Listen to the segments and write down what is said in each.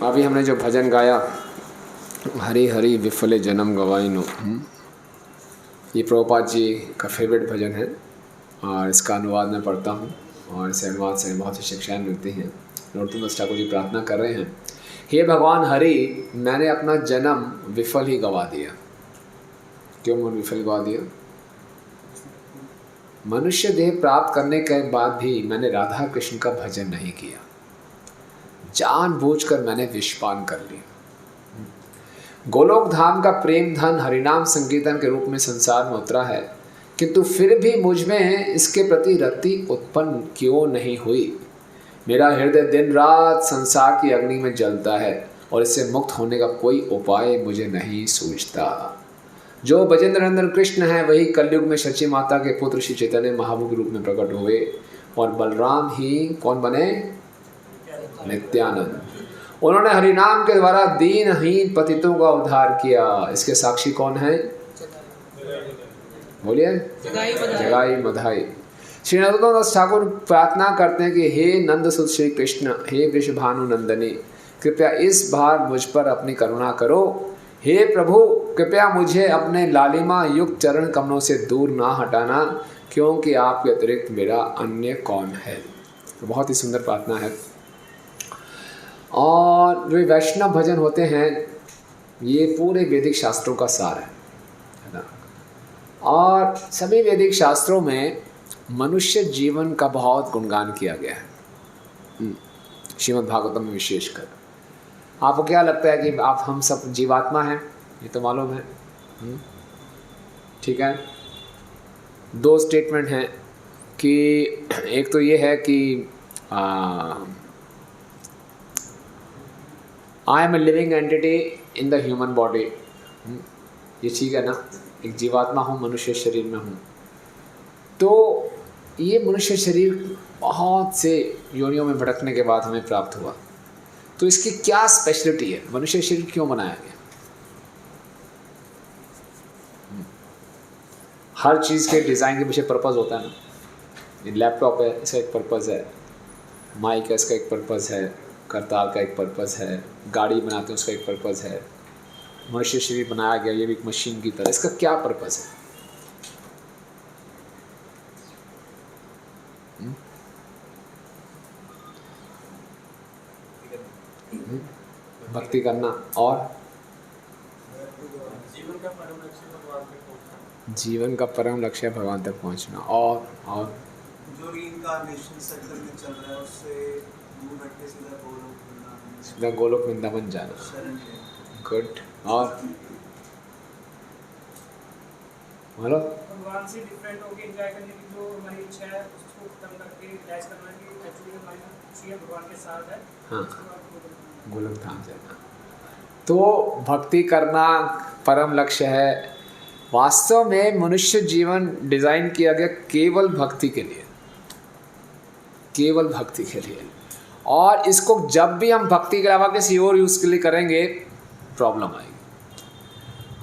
अभी हमने जो भजन गाया, हरी हरी विफले जन्म गवाइनो, ये प्रभुपाद जी का फेवरेट भजन है और इसका अनुवाद मैं पढ़ता हूँ और इस अनुवाद से बहुत सी शिक्षाएँ मिलती हैं। नरोत्तम दास ठाकुर जी प्रार्थना कर रहे हैं, हे भगवान हरि, मैंने अपना जन्म विफल ही गवा दिया। क्यों मैं विफल गवा दिया? मनुष्य देह प्राप्त करने के बाद भी मैंने राधा कृष्ण का भजन नहीं किया, जानबूझकर मैंने विषपान कर लिया। गोलोक धाम का प्रेम धन हरिनाम संकीर्तन के रूप में संसार में उतरा है, किंतु फिर भी मुझ में इसके प्रति रति उत्पन्न क्यों नहीं हुई? मेरा हृदय दिन रात संसार की अग्नि में जलता है और इससे मुक्त होने का कोई उपाय मुझे नहीं सूझता। जो ब्रजेंद्र नंदन कृष्ण है वही कलयुग में शची माता के पुत्र श्री चैतन्य महाप्रभु के रूप में प्रकट हुए और बलराम ही कौन बने? नित्यानंद। उन्होंने हरिनाम के द्वारा दीनहीन पतितों का उद्धार किया। इसके साक्षी कौन है? बोलिए, जगाई मधाई। श्री नरोत्तम दास ठाकुर प्रार्थना करते हैं कि हे नंद सुत श्री कृष्ण, हे वृषभानु नंदनी, कृपया इस बार मुझ पर अपनी करुणा करो। हे प्रभु, कृपया मुझे अपने लालिमा युक्त चरण कमलों से दूर ना हटाना, क्योंकि आपके अतिरिक्त मेरा अन्य कौन है। तो बहुत ही सुंदर प्रार्थना है। और जो वैष्णव भजन होते हैं ये पूरे वैदिक शास्त्रों का सार है ना। और सभी वैदिक शास्त्रों में मनुष्य जीवन का बहुत गुणगान किया गया है, श्रीमद् भागवतम में विशेषकर। आपको क्या लगता है कि आप हम सब जीवात्मा हैं? ये तो मालूम है, ठीक है। दो स्टेटमेंट हैं कि एक तो ये है कि I am a living entity in the human body, ये ठीक है ना, एक जीवात्मा हूँ, मनुष्य शरीर में हूँ। तो ये मनुष्य शरीर बहुत से योनियों में भटकने के बाद हमें प्राप्त हुआ, तो इसकी क्या स्पेशलिटी है? मनुष्य शरीर क्यों बनाया गया? हर चीज़ के डिज़ाइन के पीछे पर्पज़ होता है ना। ये लैपटॉप है, इसका एक पर्पज़ है, माइक है, इसका एक पर्पज़ है, करतार का एक पर्पज़ है, गाड़ी बनाते हैं उसका एक पर्पज़ है, मनुष्य शरीर बनाया गया ये भी एक मशीन की तरह, इसका क्या पर्पज़ है? भक्ति करना और जीवन का परम लक्ष्य भगवान तक पहुंचना और जो रीइंकार्नेशन साइकिल में चल रहा है उससे दूर हट के सीधा गोलोक वृंदावन जाना। गुड। और हेलो, भगवान से डिफरेंट होके एंजॉय करने की जो हमारी इच्छा है उसको खत्म करके रियलाइज करना कि एक्चुअली हमारी खुशी है भगवान के साथ है। हाँ, गोलोक धाम जाना। तो भक्ति करना परम लक्ष्य है। वास्तव में मनुष्य जीवन डिज़ाइन किया गया केवल भक्ति के लिए, केवल भक्ति के लिए। और इसको जब भी हम भक्ति के अलावा किसी और यूज़ के लिए करेंगे प्रॉब्लम आएगी।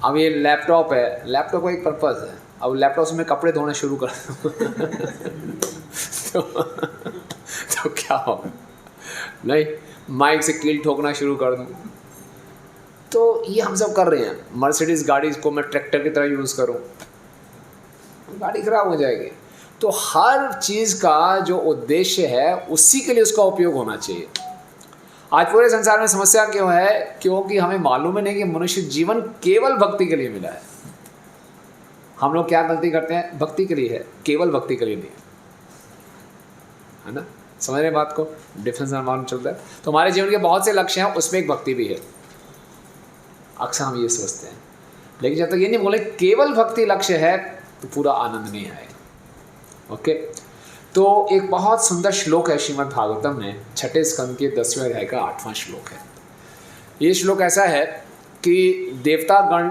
अब ये लैपटॉप है, लैपटॉप का एक पर्पज़ है, अब लैपटॉप से मैं कपड़े धोना शुरू कर तो क्या होगा? नहीं, माइक से कील ठोकना शुरू कर दूँ, तो ये हम सब कर रहे हैं। मर्सिडीज़ गाड़ी को मैं ट्रैक्टर की तरह यूज़ करूँ, गाड़ी खराब हो जाएगी। तो हर चीज़ का जो उद्देश्य है उसी के लिए उसका उपयोग होना चाहिए। आज पूरे संसार में समस्या क्यों है? क्योंकि हमें मालूम ही नहीं कि मनुष्य जीवन केवल भक्ति के लिए मिला है। हम लोग क्या गलती करते हैं? भक्ति के लिए है, केवल भक्ति के लिए नहीं, है ना। समझ रहे बात को? डिफरेंस मालूम चलता है। तो हमारे जीवन के बहुत से लक्ष्य हैं, उसमें एक भक्ति भी है। अक्सर हम ये सोचते हैं, लेकिन जब तक ये नहीं बोले केवल भक्ति लक्ष्य है तो पूरा आनंद नहीं आएगा। ओके, तो एक बहुत सुंदर श्लोक है श्रीमद् भागवतम में, 6 स्कंद के 10वें अध्याय का 8वां श्लोक है। ये श्लोक ऐसा है कि देवता गण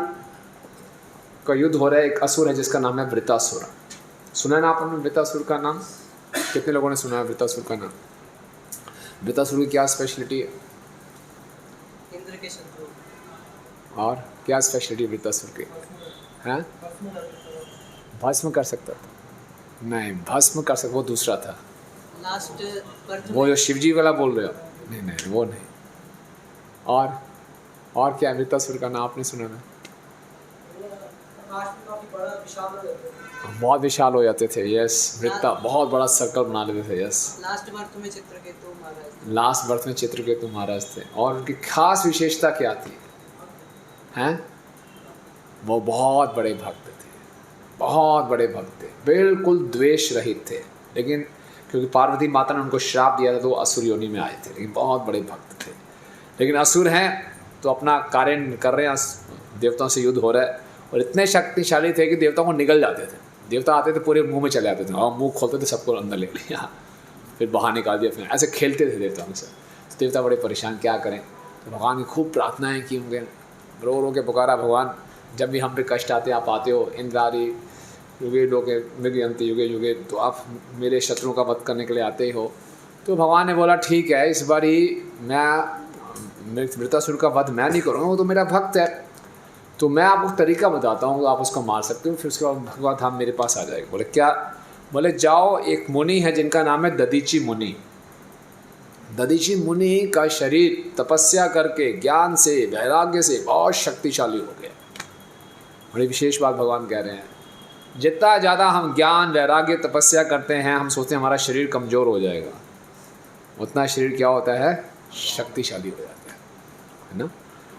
का युद्ध हो रहा है, एक असुर है जिसका नाम है वृतासुर। सुना है ना आपने वृतासुर का नाम? कितने लोगों ने सुना है वृतासुर का नाम? वृतासुर की क्या स्पेशलिटी है? इंद्र के शत्रु। और क्या स्पेशलिटी वृतासुर की? हैं? भस्म कर सकता था? नहीं, भस्म कर सकता, वो दूसरा था। लास्ट वो जो शिवजी वाला बोल रहे हो? नहीं, वो नहीं। और क्या वृत्तासुर का नाम आपने सुना ना? आकाश में काफी बड़ा विशाल हो जाता है। बहुत विशाल हो जाते थे, यस। वृत्ता बहुत बड़ा सर्कल बना लेते थे, यस। लास्ट बर्थ में चित्रकेतु महाराज। लास्ट बर्थ में चित्रकेतु महाराज थे। और उनकी खास विशेषता क्या थी? हैं? वो बहुत बड़े भक्त थे, बहुत बड़े भक्त थे, बिल्कुल द्वेष रहित थे। लेकिन क्योंकि पार्वती माता ने उनको श्राप दिया था तो वो असुर योनि में आए थे, लेकिन बहुत बड़े भक्त थे। लेकिन असुर हैं तो अपना कार्य कर रहे हैं, देवताओं से युद्ध हो रहा है, और इतने शक्तिशाली थे कि देवताओं को निगल जाते थे। देवता आते थे पूरे मुंह में चले जाते थे, और मुंह खोलते थे सबको अंदर ले लिया, फिर बाहर निकाल दिया, फिर ऐसे खेलते थे देवताओं से। तो देवता बड़े परेशान, क्या करें। तो भगवान की खूब प्रार्थनाएं की होंगे, रो रो के पुकारा, भगवान जब भी हम पे कष्ट आते आप आते हो, इंद्रारी युगे लोगे मृगयंती युगे युगे, तो आप मेरे शत्रुओं का वध करने के लिए आते ही हो। तो भगवान ने बोला ठीक है, इस बार ही मैं वृत्तासुर का वध मैं नहीं करूँगा, वो तो मेरा भक्त है, तो मैं आपको तरीका बताता हूँ, आप उसको मार सकते हो, फिर उसके बाद भगवान धाम मेरे पास आ जाएगा। बोले क्या? बोले जाओ, एक मुनि है जिनका नाम है दधीची मुनि। दधीची मुनि का शरीर तपस्या करके ज्ञान से वैराग्य से बहुत शक्तिशाली हो गया। बड़ी विशेष बात भगवान कह रहे हैं, जितना ज़्यादा हम ज्ञान वैराग्य तपस्या करते हैं, हम सोचते हैं हमारा शरीर कमज़ोर हो जाएगा, उतना शरीर क्या होता है? शक्तिशाली हो जाता है ना।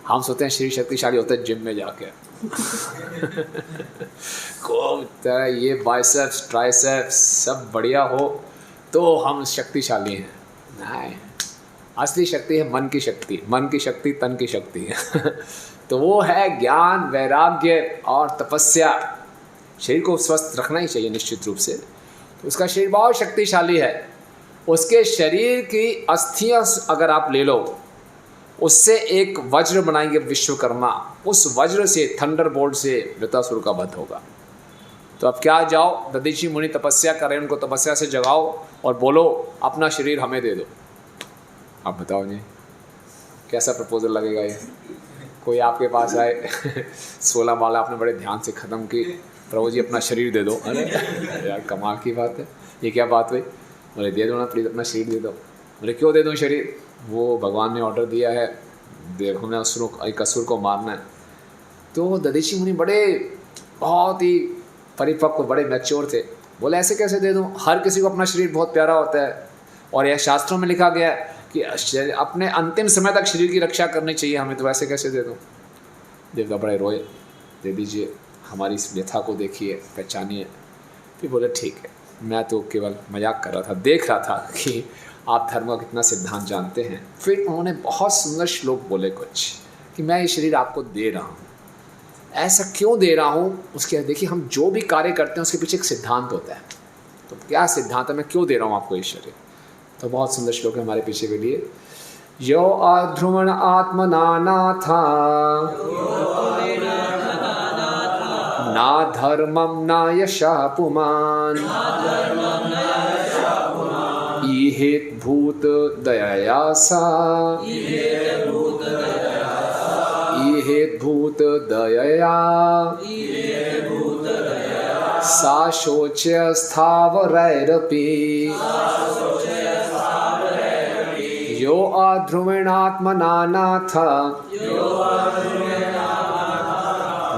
हम सोचते हैं शरीर शक्तिशाली होता है जिम में जाके को तरह ये बाइसेप्स ट्राइसेप्स सब बढ़िया हो तो हम शक्तिशाली हैं। नहीं, असली शक्ति है मन की शक्ति, मन की शक्ति तन की शक्ति है तो वो है ज्ञान वैराग्य और तपस्या। शरीर को स्वस्थ रखना ही चाहिए निश्चित रूप से। तो उसका शरीर बहुत शक्तिशाली है। उसके शरीर की अस्थियां अगर आप ले लो, उससे एक वज्र बनाएंगे विश्वकर्मा, उस वज्र से थंडरबोल्ट से वृत्तासुर का वध होगा। तो अब क्या, जाओ दधीची मुनि तपस्या करें, उनको तपस्या से जगाओ और बोलो अपना शरीर हमें दे दो। आप बताओ जी कैसा प्रपोजल लगेगा ये? कोई आपके पास आए 16 माला आपने बड़े ध्यान से ख़त्म की, प्रभु जी अपना शरीर दे दो। अरे यार कमाल की बात है, ये क्या बात हुई? बोले दे दो ना प्लीज़, अपना शरीर दे दो। बोले क्यों दे दूँ शरीर? वो भगवान ने ऑर्डर दिया है, देखो हमने एक असुर को मारना है। तो दधीची मुनि बड़े बहुत ही परिपक्व, बड़े मैच्योर थे। बोले ऐसे कैसे दे दूँ? हर किसी को अपना शरीर बहुत प्यारा होता है, और यह शास्त्रों में लिखा गया है कि अपने अंतिम समय तक शरीर की रक्षा करनी चाहिए हमें, तो ऐसे कैसे दे दूँ? देवता बड़े रोए, दे दीजिए, हमारी इस व्यथा को देखिए, पहचानिए। फिर बोले ठीक है, मैं तो केवल मजाक कर रहा था, देख रहा था कि आप धर्म का कितना सिद्धांत जानते हैं। फिर उन्होंने बहुत सुंदर श्लोक बोले कुछ कि मैं ये शरीर आपको दे रहा हूँ। ऐसा क्यों दे रहा हूँ? उसके देखिए, हम जो भी कार्य करते हैं उसके पीछे एक सिद्धांत होता है। तो क्या सिद्धांत है, मैं क्यों दे रहा हूँ आपको ये शरीर? तो बहुत सुंदर श्लोक है हमारे पीछे के लिए। यो अध्रुवण आत्मना नाथा ना धर्मम ना यशः पुमान इहेत भूत दयया सा इहेत भूत दयया सा शोच्य स्थावरैरपि यो अध्रुवणात्मना नाथ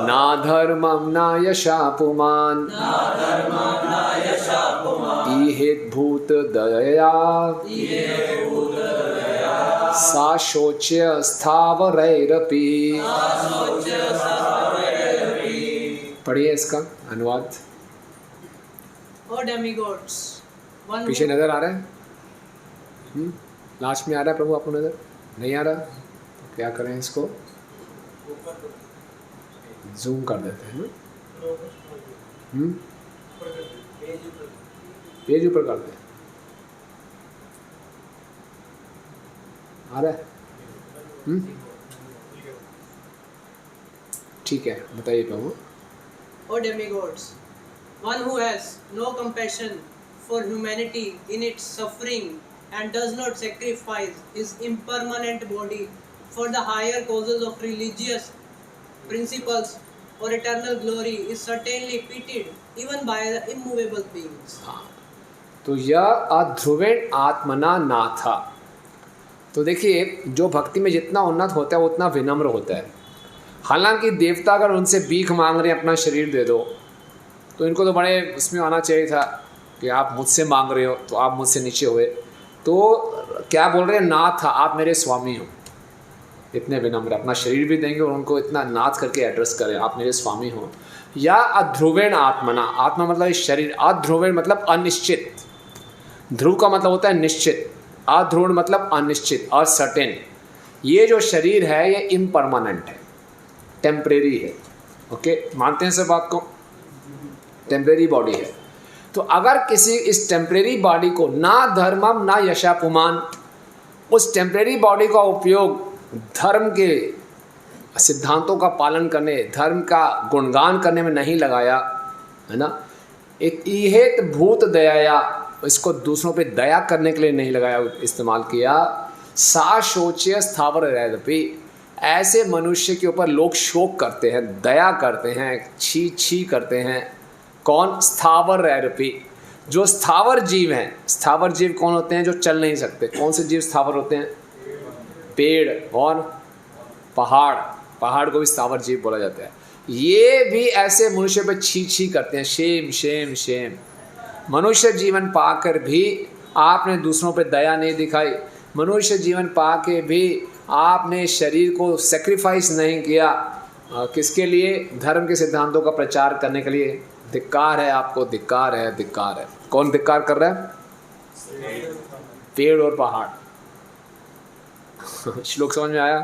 ना धर्मं न यशः पुमान् इहेत भूत दयया सा शोच्य स्थावरैरपि। पढ़िए इसका अनुवाद। ओ डेमिगॉड्स, पीछे नजर आ रहा है? लास्ट में आ रहा है प्रभु आपको नजर नहीं आ रहा? तो क्या करें, इसको जूम कर देते हैं ना, पेज ऊपर कर दे। आ रहा है? ठीक है, बताइए प्रभु। O demigods, one who has no compassion for humanity in its suffering and does not sacrifice his impermanent body for the higher causes of religious principles or eternal glory is certainly pitied even by the immovable beings. हाँ, तो यह अध्रुवेण आत्मना नाथा, तो देखिए, जो भक्ति में जितना उन्नत होता है वो उतना विनम्र होता है। हालांकि देवता अगर उनसे भीख मांग रहे हैं अपना शरीर दे दो, तो इनको तो बड़े उसमें आना चाहिए था कि आप मुझसे मांग रहे हो तो आप मुझसे नीचे हुए। तो क्या बोल रहे हैं, नाथ आप मेरे स्वामी हो, इतने विनम्र, अपना शरीर भी देंगे और उनको इतना नाथ करके एड्रेस करें, आप मेरे स्वामी हो। या अध्रुवेण आत्मना, आत्मा मतलब शरीर, अध्रुवेण मतलब अनिश्चित, ध्रुव का मतलब होता है निश्चित, अध्रुव मतलब अनिश्चित, अनसर्टेन। ये जो शरीर है ये इम्परमानेंट है, टेम्परेरी है। ओके, मानते हैं सब बात को, टेम्परेरी बॉडी है। तो अगर किसी इस टेम्परेरी बॉडी को ना धर्मम ना यशापुमान, उस टेम्परेरी बॉडी का उपयोग धर्म के सिद्धांतों का पालन करने, धर्म का गुणगान करने में नहीं लगाया, है ना, एक इहेत भूत दया, इसको दूसरों पे दया करने के लिए नहीं लगाया, इस्तेमाल किया, सा शोच्य स्थावर रहदपि, ऐसे मनुष्य के ऊपर लोग शोक करते हैं, दया करते हैं, छी छी करते हैं। कौन? स्थावर रहदपि, जो स्थावर जीव हैं। स्थावर जीव कौन होते हैं? जो चल नहीं सकते। कौन से जीव स्थावर होते हैं? पेड़ और पहाड़, पहाड़ को भी स्थावर जीव बोला जाता है। ये भी ऐसे मनुष्य पे छी छी करते हैं, शेम शेम शेम। मनुष्य जीवन पाकर भी आपने दूसरों पे दया नहीं दिखाई, मनुष्य जीवन पाके भी आपने शरीर को सेक्रीफाइस नहीं किया, किसके लिए? धर्म के सिद्धांतों का प्रचार करने के लिए। धिक्कार है आपको, धिक्कार है, धिक्कार है। कौन धिक्कार कर रहा है? पेड़ और पहाड़। श्लोक समझ में आया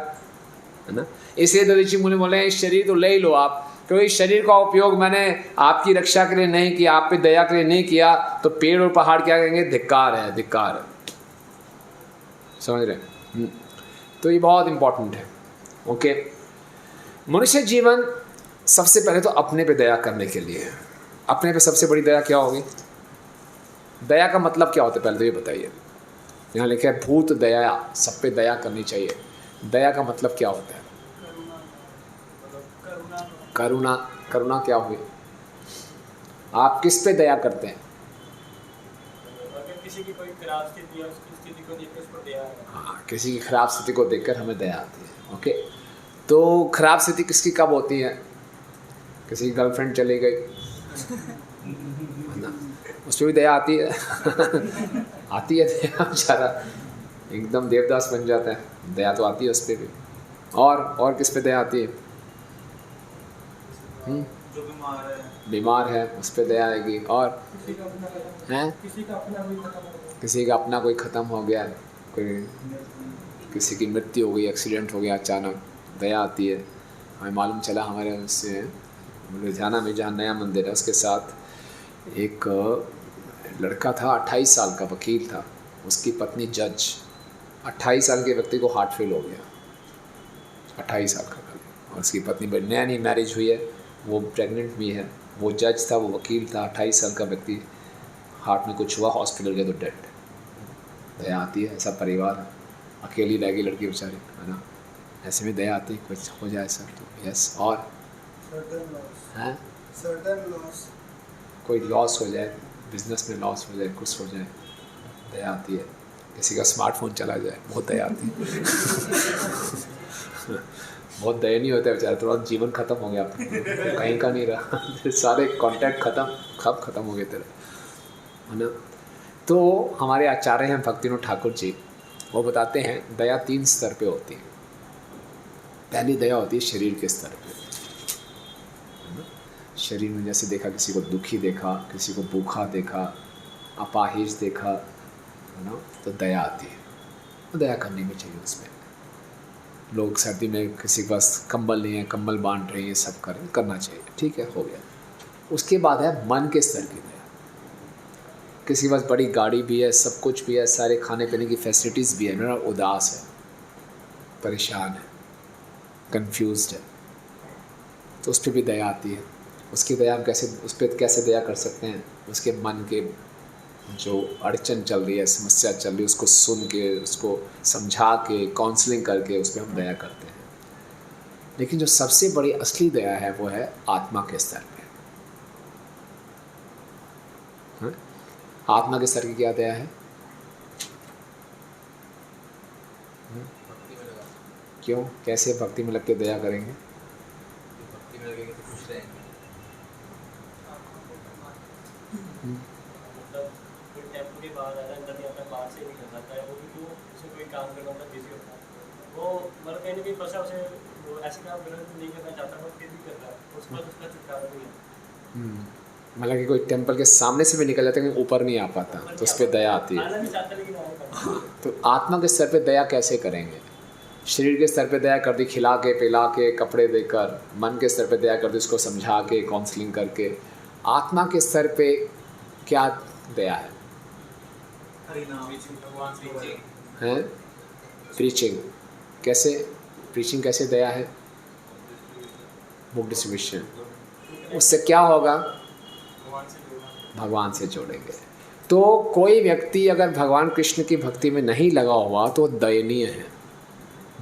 है ना? इसलिए तो ऋषि मुनि बोले इस शरीर तो ले ही लो आप, क्योंकि शरीर का उपयोग मैंने आपकी रक्षा के लिए नहीं किया, आप पे दया के लिए नहीं किया, तो पेड़ और पहाड़ क्या कहेंगे? धिक्कार है, धिक्कार है। समझ रहे? तो ये बहुत इंपॉर्टेंट है। ओके, मनुष्य जीवन सबसे पहले तो अपने पे दया करने के लिए। अपने पे सबसे बड़ी दया क्या होगी? दया का मतलब क्या होता है पहले तो ये बताइए। यहाँ लिखा है भूत दया, सब पे दया करनी चाहिए। दया का मतलब क्या होता है? करुणा। करुणा क्या हुई? आप किस पे दया करते हैं? अगर किसी की कोई खराब स्थिति है, उसकी स्थिति को देखकर उस पर दया है। हाँ, किसी की खराब स्थिति को देखकर हमें दया आती है। ओके, तो खराब स्थिति किसकी कब होती है? किसी की गर्लफ्रेंड चली गई ना, उस पर भी दया आती है आती है दया, बेचारा एकदम देवदास बन जाता है, दया तो आती है उस पर भी। और किस पे दया आती है? जो बीमार है उस पर दया आएगी। और हैं? किसी का अपना कोई ख़त्म हो गया, कोई किसी की मृत्यु हो गई, एक्सीडेंट हो गया अचानक, दया आती है। हमें मालूम चला हमारे उससे लुधियाना में जहाँ नया मंदिर है उसके साथ एक लड़का था, 28 साल का वकील था, उसकी पत्नी जज। 28 साल के व्यक्ति को हार्ट फेल हो गया, 28 साल का, और उसकी पत्नी नया नई मैरिज हुई है, वो प्रेग्नेंट भी है। वो जज था, वो वकील था, 28 साल का व्यक्ति, हार्ट में कुछ हुआ, हॉस्पिटल गया तो डेड। दया आती है, ऐसा परिवार, अकेली रह गई लड़की बेचारी, है ना, ऐसे में दया आती है, कुछ हो जाए सर तो। यस, और हैं कोई लॉस हो जाए, बिजनेस में लॉस हो जाए, कुछ हो जाए, दया आती है। किसी का स्मार्टफोन चला जाए, बहुत दया आती है बहुत दयनीय होता है बेचारा, थोड़ा जीवन खत्म हो गया आपका, कहीं का नहीं रहा सारे कांटेक्ट खत्म, कब खत्म हो गए तेरे, है ना। तो हमारे आचार्य हैं भक्तिविनोद ठाकुर जी, वो बताते हैं दया 3 स्तर पे होती है। पहली दया होती है शरीर के स्तर पे, है ना। शरीर में जैसे देखा, किसी को दुखी देखा, किसी को भूखा देखा, अपाहिज देखा, है ना, तो दया आती है, तो दया करनी भी चाहिए उसमें। लोग सर्दी में किसी के पास कंबल नहीं है, कंबल बांट रहे हैं, ये सब करना चाहिए, ठीक है, हो गया। उसके बाद है मन के स्तर की दया। किसी के पास बड़ी गाड़ी भी है, सब कुछ भी है, सारे खाने पीने की फैसिलिटीज़ भी है, मेरा उदास है, परेशान है, कंफ्यूज्ड है, तो उस पर भी दया आती है। उसकी दया हम कैसे, उस पर कैसे दया कर सकते हैं? उसके मन के जो अड़चन चल रही है, समस्या चल रही है, उसको सुन के, उसको समझा के, काउंसलिंग करके उस पर हम दया करते हैं। लेकिन जो सबसे बड़ी असली दया है वो है आत्मा के स्तर पे। हाँ? आत्मा के स्तर की क्या दया है? क्यों, कैसे भक्ति में लग के दया करेंगे? भक्ति में लगेंगे तो खुश रहेंगे। मतलब कोई टेम्पो के बाहर आ रहा है, अंदर नहीं आता, बाहर से निकल जाता है, वो भी क्यों, उसे कोई काम करना होता है, बिजी होता है, वो मतलब कहीं ना कहीं फंसा, उसे वो ऐसे काम नहीं करना चाहता, वो फिर भी कर रहा है, उसके बाद उसका छुटकारा नहीं है। मतलब कि कोई टेम्पल के सामने से भी निकल जाता है लेकिन ऊपर नहीं आ पाता, तो उस पर दया आती है। आना भी चाहता लेकिन आना करता है। तो आत्मा के स्तर पे दया कैसे करेंगे? शरीर के स्तर पे दया कर दी, खिला के पिला के कपड़े देकर। मन के स्तर पे दया कर दी, उसको समझा के काउंसलिंग करके। आत्मा के स्तर पे क्या दया है? हरिनाम भगवान से हैं? प्रीचिंग। कैसे प्रीचिंग, कैसे दया है? Book distribution. उससे क्या होगा? भगवान से जोड़ेंगे। तो कोई व्यक्ति अगर भगवान कृष्ण की भक्ति में नहीं लगा हुआ तो दयनीय है,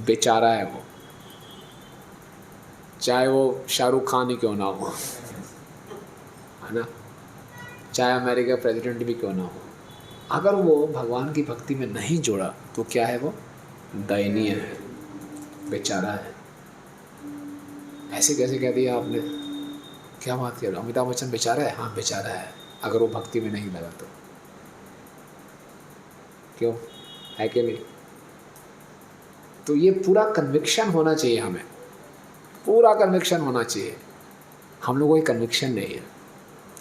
बेचारा है वो, चाहे वो शाहरुख खान ही क्यों ना हो, है ना, चाहे अमेरिका प्रेसिडेंट भी क्यों ना हो, अगर वो भगवान की भक्ति में नहीं जोड़ा तो क्या है वो? दयनीय है, बेचारा है। ऐसे कैसे कह दिया आपने? क्या बात कर? अमिताभ बच्चन बेचारा है? हाँ बेचारा है, अगर वो भक्ति में नहीं लगा तो। क्यों, है कि नहीं? तो ये पूरा कन्विक्शन होना चाहिए, हमें पूरा कन्विक्शन होना चाहिए। हम लोगों को ये कन्विक्शन नहीं है।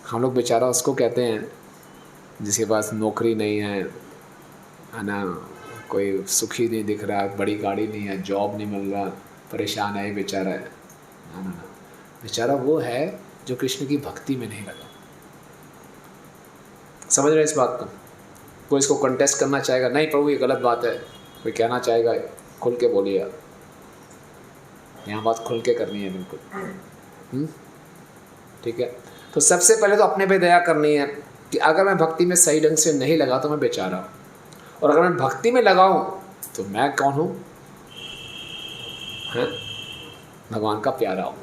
हम लोग बेचारा उसको कहते हैं जिसके पास नौकरी नहीं है ना, कोई सुखी नहीं दिख रहा, बड़ी गाड़ी नहीं है, जॉब नहीं मिल रहा, परेशान है, बेचारा है। ना, बेचारा वो है जो कृष्ण की भक्ति में नहीं लगा। समझ रहे इस बात को? कोई इसको कंटेस्ट करना चाहेगा, नहीं प्रभु ये गलत बात है, कोई कहना चाहेगा, खुल के बोलिए। यहाँ बात खुल के करनी है बिल्कुल। ठीक है। तो सबसे पहले तो अपने पे दया करनी है कि अगर मैं भक्ति में सही ढंग से नहीं लगा तो मैं बेचारा हूँ, और अगर मैं भक्ति में लगाऊँ तो मैं कौन हूँ? हैं? भगवान का प्यारा हूँ।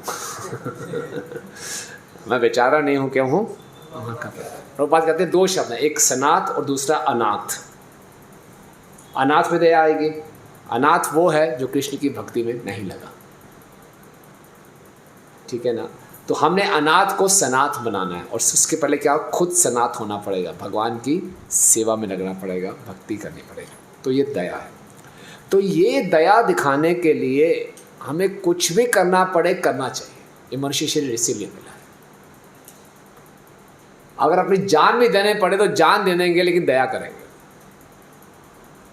मैं बेचारा नहीं हूँ, क्यों हूँ? भगवान का प्यारा। प्रभुपाद कहते हैं दो शब्द हैं, एक सनाथ और दूसरा अनाथ। अनाथ में दया आएगी। अनाथ वो है जो कृष्ण की भक्ति में नहीं लगा। ठीक है ना? तो हमने अनाथ को सनाथ बनाना है, और उसके पहले क्या, खुद सनाथ होना पड़ेगा, भगवान की सेवा में लगना पड़ेगा, भक्ति करनी पड़ेगी। तो ये दया है। तो ये दया दिखाने के लिए हमें कुछ भी करना पड़े, करना चाहिए। ये मनुष्य शरीर इसीलिए मिला है। अगर अपनी जान भी देने पड़े तो जान दे देंगे, लेकिन दया करेंगे।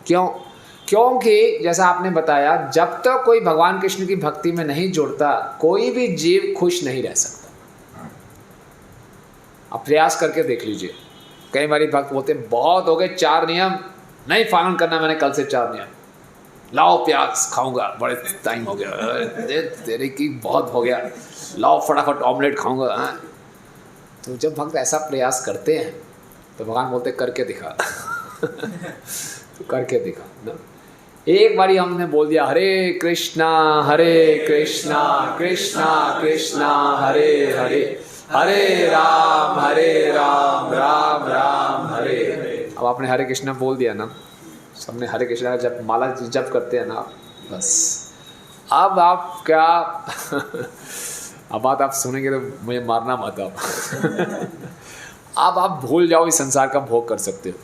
क्यों? क्योंकि जैसा आपने बताया, जब तक कोई भगवान कृष्ण की भक्ति में नहीं जुड़ता, कोई भी जीव खुश नहीं रह सकता। आप प्रयास करके देख लीजिए। कई बार भक्त बोलते हैं बहुत हो गए 4 नियम, नहीं पालन करना मैंने कल से 4 नियम, लाओ प्याज खाऊंगा, बड़े टाइम हो गया, तेरे की बहुत हो गया, लाओ फटाफट ऑमलेट खाऊंगा। हाँ, तो जब भक्त ऐसा प्रयास करते हैं तो भगवान बोलते करके दिखा। तो करके दिखा ना। एक बारी हमने बोल दिया हरे कृष्णा कृष्णा कृष्णा हरे हरे, हरे राम राम राम हरे हरे। अब आपने हरे कृष्णा बोल दिया ना, सबने हरे कृष्णा जब माला जप करते हैं ना, बस अब आप क्या अब बात आप सुनेंगे तो मुझे मारना मत। अब आप भूल जाओ इस संसार का भोग कर सकते हो।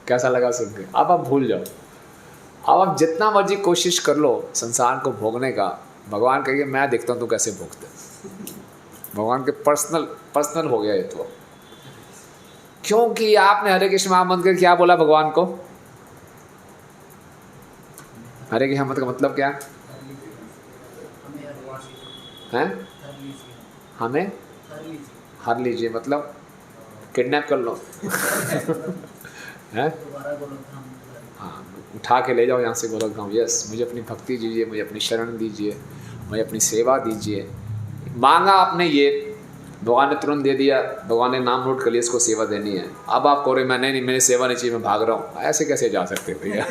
कैसा लगा सुन के? अब आप भूल जाओ। अब आप जितना मर्जी कोशिश कर लो संसार को भोगने का, भगवान कहिए मैं देखता हूँ तू कैसे भोगते। भगवान के पर्सनल हो गया ये तो। क्योंकि आपने हरे कृष्ण महामंत्र क्या बोला भगवान को? हरे कृष्ण मंत्र का मतलब क्या है? हमें हर लीजिए, मतलब किडनैप कर लो। है? हाँ, उठा के ले जाओ यहाँ से गोलक धाम। यस, मुझे अपनी भक्ति दीजिए, मुझे अपनी शरण दीजिए, मुझे अपनी सेवा दीजिए। मांगा आपने ये, भगवान ने तुरंत दे दिया। भगवान ने नाम नोट कर लिया, इसको सेवा देनी है। अब आप कह रहे मैं नहीं, मेरी सेवा नहीं चाहिए, मैं भाग रहा हूँ। ऐसे कैसे जा सकते भैया?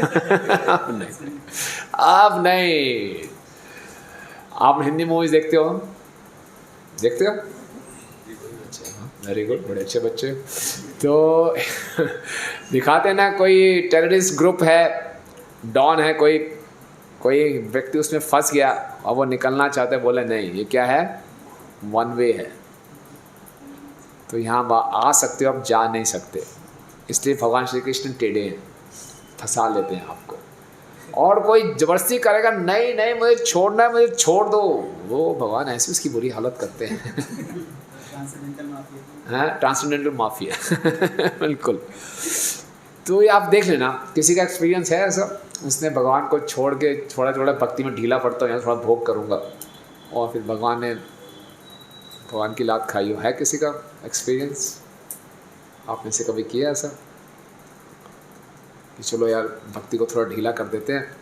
अब नहीं। आप हिंदी मूवीज देखते हो? देखते हो? वेरी गुड, बड़े अच्छे बच्चे। तो दिखाते हैं ना, कोई टेररिस्ट ग्रुप है डॉन है, कोई कोई व्यक्ति उसमें फंस गया और वो निकलना चाहते, बोले नहीं ये क्या है, वन वे है, तो यहाँ आ सकते हो, आप जा नहीं सकते। इसलिए भगवान श्री कृष्ण टेढ़े हैं, फंसा लेते हैं आपको। और कोई ज़बरदस्ती करेगा नहीं नहीं मुझे छोड़ना है, मुझे छोड़ दो, वो भगवान ऐसे उसकी बुरी हालत करते हैं। हाँ, ट्रांसेंडेंटल माफिया बिल्कुल। तो ये आप देख लेना, किसी का एक्सपीरियंस है ऐसा, उसने भगवान को छोड़ के थोड़ा थोड़ा भक्ति में ढीला पड़ता हूँ, यहाँ थोड़ा भोग करूँगा, और फिर भगवान की लात खाई हो, है किसी का एक्सपीरियंस? आपने से कभी किया ऐसा कि चलो यार भक्ति को थोड़ा ढीला कर देते हैं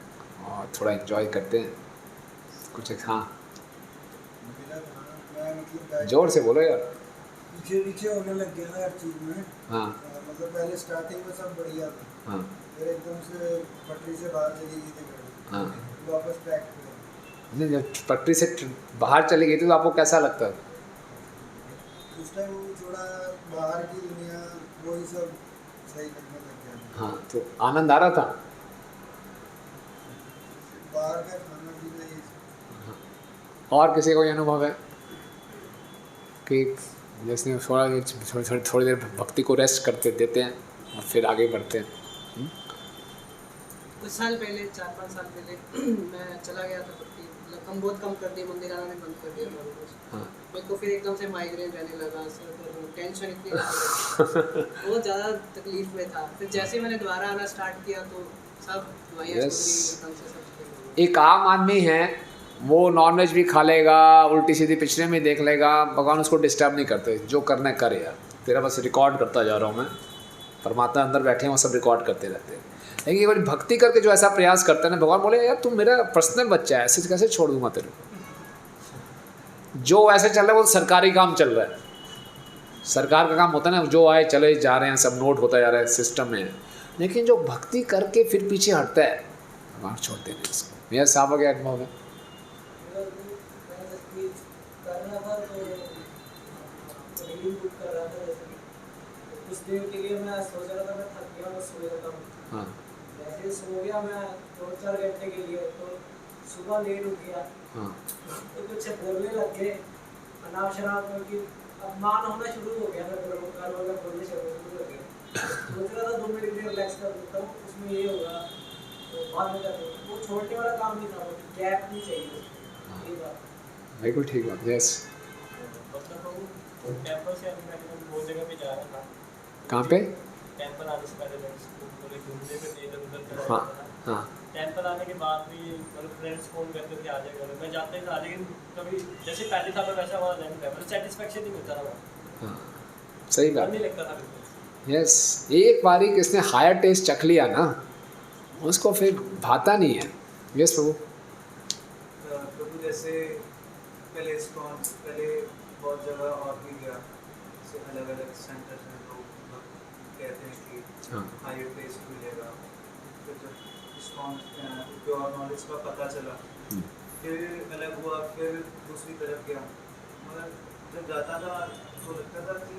और थोड़ा एंजॉय करते हैं कुछ? हाँ जोर से बोलो यार। पीछे होने लग गया ना हर चीज़ में। हाँ मतलब पहले स्टार्टिंग में सब बढ़िया था, हाँ फिर एकदम से पटरी से बाहर चली गई थी, हाँ। वापस ट्रैक पे। नहीं, जब पटरी से बाहर चली गई थी तो आपको कैसा लगता है? उस टाइम वो थोड़ा बाहर की दुनिया वही सब सही लगने लग गया। हाँ, तो आनंद आ रहा था? बाहर का खाना पीना ये सब। और किसी को ये अनुभव है कि जैसे थोड़ी देर भक्ति को रेस्ट करते देते हैं और फिर आगे बढ़ते हैं? कुछ साल पहले, 4-5 साल पहले मैं चला गया था भक्ति, मतलब बहुत कम कर दी, मंदिर आना भी बंद कर दिया मेरे को। हाँ। मेरे को फिर एकदम से माइग्रेन रहने लगा, सर दर्द, टेंशन इतनी बहुत ज़्यादा तकलीफ में था। फिर जैसे ही मैंने दोबारा आना स्टार्ट किया तो सब दवाइयाँ Yes. एकदम से सब ठीक हो गया। एक आम आदमी है, वो नॉनवेज भी खा लेगा, उल्टी सीधी पिछले में देख लेगा, भगवान उसको डिस्टर्ब नहीं करते, जो करना है करे यार, तेरा बस रिकॉर्ड करता जा रहा हूँ मैं, परमात्मा अंदर बैठे हैं वो सब रिकॉर्ड करते रहते हैं। लेकिन ये बड़ी भक्ति करके जो ऐसा प्रयास करते हैं ना, भगवान बोले यार तुम मेरा पर्सनल बच्चा है, ऐसे कैसे छोड़ दूंगा तेरे को? जो ऐसे चल रहा है वो सरकारी काम चल रहा है, सरकार का काम होता है ना, जो आए चले जा रहे हैं, सब नोट होता जा रहा है सिस्टम में। लेकिन जो भक्ति करके फिर पीछे हटता है, भगवान छोड़ते नहीं उसको। मेरा साहब का अनुभव है? कुछ देर के लिए मैं सोच रहा था, मैं थक गया, मैं सो जाता हूँ। हाँ जैसे ही सो गया मैं 2-4 घंटे के लिए, तो सुबह लेट उठ गया, हाँ तो कुछ बोलने लग गए अनाप शनाप में, कि अपमान होना शुरू हो गया, मैं घर वाला बोलने शुरू हो गया। सोच रहा था 2 मिनट के लिए रिलैक्स कर देता हूँ, उसमें ये होगा तो बाद में कर, वो छोड़ने वाला काम नहीं था, गैप नहीं चाहिए। ये बात बिल्कुल ठीक बात। यस, मतलब वो टेंपल से अभी मैं बहुत जगह पे जा रहा था। कहाँ पे? टेंपल आने से पहले मैं पूरे घूमने पे इधर उधर चला हाँ जाता था। हाँ टेंपल आने के बाद भी मतलब फ्रेंड्स फोन करते थे आ जाएगा, मैं जाता ही था, लेकिन कभी जैसे पहले था मैं वैसा वाला नहीं था, मतलब सेटिस्फेक्शन नहीं मिलता था, हाँ, सही मन बात। नहीं लगता था बिल्कुल। यस, एक बारी किसने हायर टेस्ट चख लिया ना, उसको फिर भाता नहीं है। यस प्रभु। प्रभु जैसे पहले स्कॉन, पहले बहुत जगह और भी गया, जैसे अलग अलग सेंटर्स में लोग कहते हैं कि हाँ हायर टेस्ट मिलेगा। फिर जब स्कॉन प्योर नॉलेज का पता चला, फिर अलग हुआ, फिर दूसरी तरफ गया, मगर जब जाता था तो लगता था कि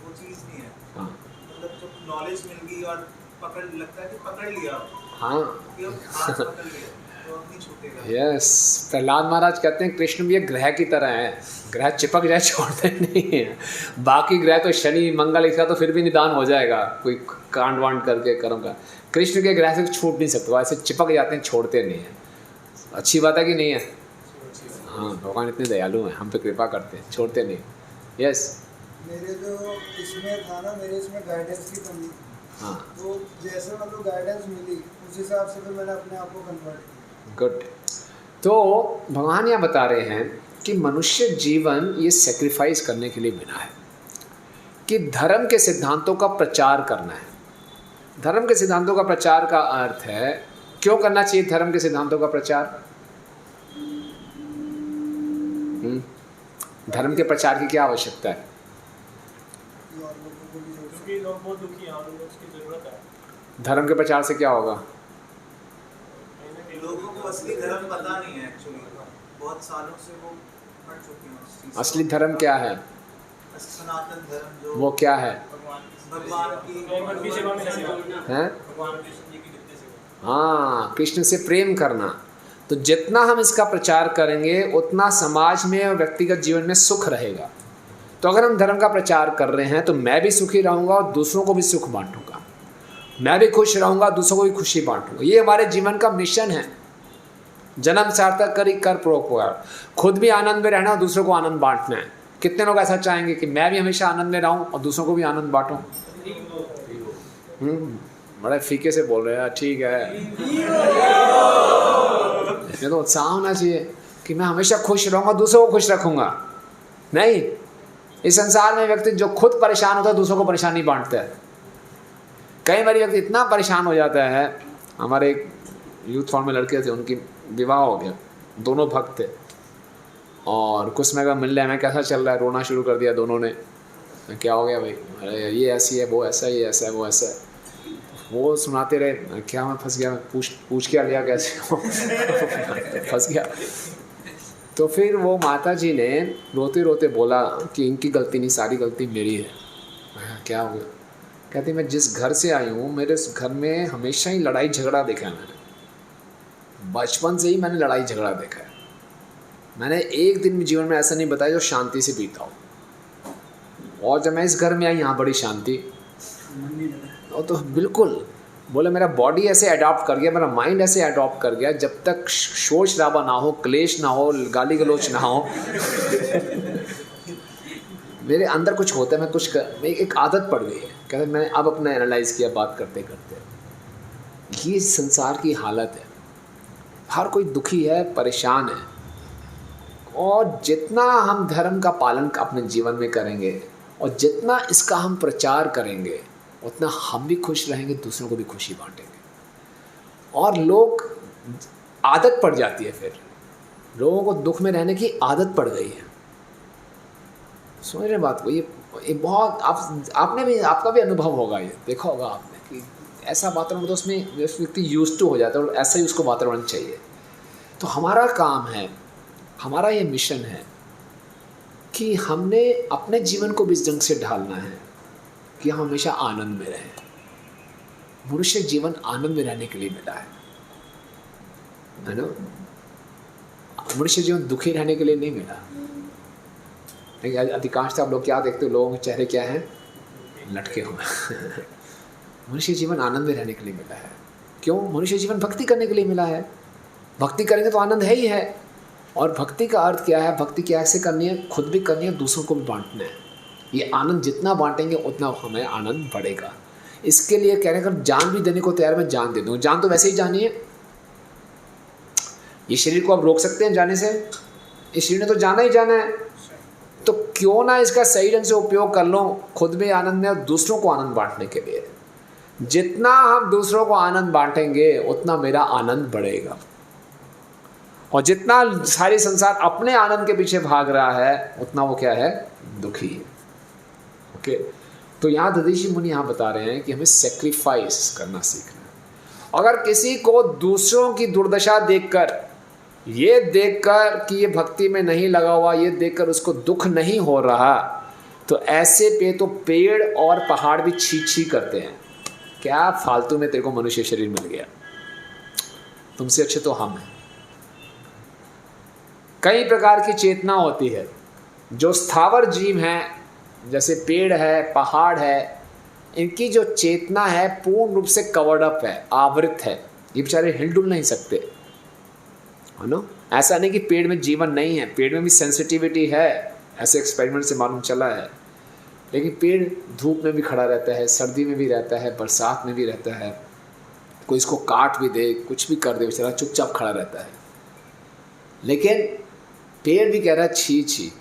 वो चीज़ नहीं है। हाँ मतलब जब नॉलेज मिल गई और पकड़, लगता है कि पकड़ लिया, हाँ कि अब हाथ पकड़ लिया तो अब नहीं छूटेगा। यस, प्रहलाद महाराज कहते हैं कृष्ण भी एक ग्रह की तरह है, ग्रह चिपक जाए छोड़ते नहीं है। बाकी ग्रह तो शनि मंगल इसका तो फिर भी निदान हो जाएगा कोई कांड वांड करके कर्म का, कृष्ण के ग्रह से छूट नहीं सकते, ऐसे चिपक जाते हैं, छोड़ते नहीं हैं। अच्छी बात है कि नहीं है? हाँ, भगवान इतने दयालु हैं, हम पे कृपा करते हैं, छोड़ते नहीं। यस मेरे जो इसमें था ना, मेरे इसमें गाइडेंस की कमी थी, हाँ तो जैसे मतलब गाइडेंस मिली उस हिसाब से फिर मैंने अपने आप को कन्वर्ट किया। गुड। तो भगवान यहाँ बता रहे हैं कि मनुष्य जीवन ये सेक्रीफाइस करने के लिए बना है, कि धर्म के सिद्धांतों का प्रचार करना है। धर्म के सिद्धांतों का प्रचार का अर्थ है, क्यों करना चाहिए धर्म के सिद्धांतों का प्रचार? धर्म के प्रचार की क्या आवश्यकता है? और लोगों को भी जोड़ सकते क्योंकि लोग बहुत दुखी हैं और उनको उसकी ज़रूरत है। धर्म के प्रचार से क्या होगा? हैं। लोगों को असली धर्म पता नहीं है एक्चुअली, बहुत सालों से वो हट चुके हैं उस चीज़ से। असली धर्म क्या है? सनातन धर्म जो वो क्या है? भगवान की भगवान की सेवा में लगे हैं। हैं? भगवान कृष्ण जी की नित्य सेवा। हाँ, कृष्ण से प्रेम करना। तो जितना हम इसका प्रचार करेंगे उतना समाज में और व्यक्तिगत जीवन में सुख रहेगा। तो अगर हम धर्म का प्रचार कर रहे हैं तो मैं भी सुखी रहूँगा और दूसरों को भी सुख बांटूंगा, मैं भी खुश रहूँगा, दूसरों को भी खुशी बांटूंगा। ये हमारे जीवन का मिशन है। जन्म सार्थक करी कर परोपकार, खुद भी आनंद में रहना और दूसरों को आनंद बांटना है। कितने लोग ऐसा चाहेंगे कि मैं भी हमेशा आनंद में रहूं और दूसरों को भी आनंद बांटूं? बड़े फीके से बोल रहे हैं। ठीक है, ये तो उत्साह होना चाहिए कि मैं हमेशा खुश रहूंगा, दूसरों को खुश रखूंगा। नहीं, इस संसार में व्यक्ति जो खुद परेशान होता है दूसरों को परेशानी बांटता है। कई बार व्यक्ति इतना परेशान हो जाता है। हमारे एक यूथ फॉर्म में लड़के थे, उनकी विवाह हो गया, दोनों भक्त थे, और कुछ समय का मिल रहा है, मैं कैसा चल रहा है, रोना शुरू कर दिया दोनों ने। क्या हो गया भाई? अरे ये ऐसी है, वो ऐसा, ये ऐसा है, वो ऐसा है। वो सुनाते रहे, क्या मैं फंस गया, मैं पूछ क्या लिया कैसे फंस गया। तो फिर वो माता जी ने रोते रोते बोला कि इनकी गलती नहीं, सारी गलती मेरी है। क्या हो गया? कहती मैं जिस घर से आई हूँ, मेरे उस घर में हमेशा ही लड़ाई झगड़ा देखा है। मैंने बचपन से ही मैंने लड़ाई झगड़ा देखा है। मैंने एक दिन भी जीवन में ऐसा नहीं बताया जो शांति से बीता हो। और जब मैं इस घर में आई, यहाँ बड़ी शांति। और तो बिल्कुल बोले मेरा बॉडी ऐसे अडॉप्ट कर गया, मेरा माइंड ऐसे अडॉप्ट कर गया, जब तक शोर शराबा ना हो, क्लेश ना हो, गाली गलोच ना हो मेरे अंदर कुछ होता है, मैं कुछ मैं एक आदत पड़ गई है। कहते मैंने अब अपना एनालाइज किया बात करते करते। ये संसार की हालत है, हर कोई दुखी है, परेशान है। और जितना हम धर्म का पालन अपने जीवन में करेंगे और जितना इसका हम प्रचार करेंगे, उतना हम भी खुश रहेंगे, दूसरों को भी खुशी बांटेंगे। और लोग आदत पड़ जाती है, फिर लोगों को दुख में रहने की आदत पड़ गई है। समझ रहे बात को? ये बहुत आपने भी, आपका भी अनुभव होगा, ये देखा होगा आपने कि ऐसा वातावरण तो उसमें व्यक्ति यूज्ड टू हो जाता है और ऐसा ही उसको वातावरण चाहिए। तो हमारा काम है, हमारा ये मिशन है कि हमने अपने जीवन को भी इस ढंग से ढालना है कि हम हमेशा आनंद में रहें। मनुष्य जीवन आनंद में रहने के लिए मिला है ना? मनुष्य जीवन दुखी रहने के लिए नहीं मिला। लेकिन अधिकांशतः आप लोग क्या देखते हो, लोगों के चेहरे क्या हैं? लटके हुए। मनुष्य जीवन आनंद में रहने के लिए मिला है। क्यों? मनुष्य जीवन भक्ति करने के लिए मिला है। भक्ति करेंगे तो आनंद है ही है। और भक्ति का अर्थ क्या है? भक्ति कैसे करनी है? खुद भी करनी है, दूसरों को भी बांटना है। ये आनंद जितना बांटेंगे उतना हमें आनंद बढ़ेगा। इसके लिए कह रहे हैं, अगर जान भी देने को तैयार, मैं जान दे दूँ। जान तो वैसे ही जानी है। ये शरीर को आप रोक सकते हैं जाने से? इस शरीर ने तो जाना ही जाना है। तो क्यों ना इसका सही ढंग से उपयोग कर लो, खुद भी आनंद में और दूसरों को आनंद बांटने के लिए। जितना हम दूसरों को आनंद बांटेंगे उतना मेरा आनंद बढ़ेगा। और जितना सारी संसार अपने आनंद के पीछे भाग रहा है, उतना वो क्या है? दुखी है। ओके, तो यहाँ दधीचि मुनि यहाँ बता रहे हैं कि हमें सेक्रीफाइस करना सीखना है। अगर किसी को दूसरों की दुर्दशा देखकर, ये देखकर कि ये भक्ति में नहीं लगा हुआ, ये देखकर उसको दुख नहीं हो रहा, तो ऐसे पे तो पेड़ और पहाड़ भी छी छी करते हैं। क्या फालतू में तेरे को मनुष्य शरीर मिल गया, तुमसे अच्छे तो हम हैं। कई प्रकार की चेतना होती है। जो स्थावर जीव हैं, जैसे पेड़ है, पहाड़ है, इनकी जो चेतना है पूर्ण रूप से कवर्ड अप है, आवृत है। ये बेचारे हिलडुल नहीं सकते, है ना? ऐसा नहीं कि पेड़ में जीवन नहीं है, पेड़ में भी सेंसिटिविटी है, ऐसे एक्सपेरिमेंट से मालूम चला है। लेकिन पेड़ धूप में भी खड़ा रहता है, सर्दी में भी रहता है, बरसात में भी रहता है। कोई इसको काट भी दे, कुछ भी कर दे, बेचारा चुपचाप खड़ा रहता है। लेकिन पेड़ भी कह रहा है, छी छी,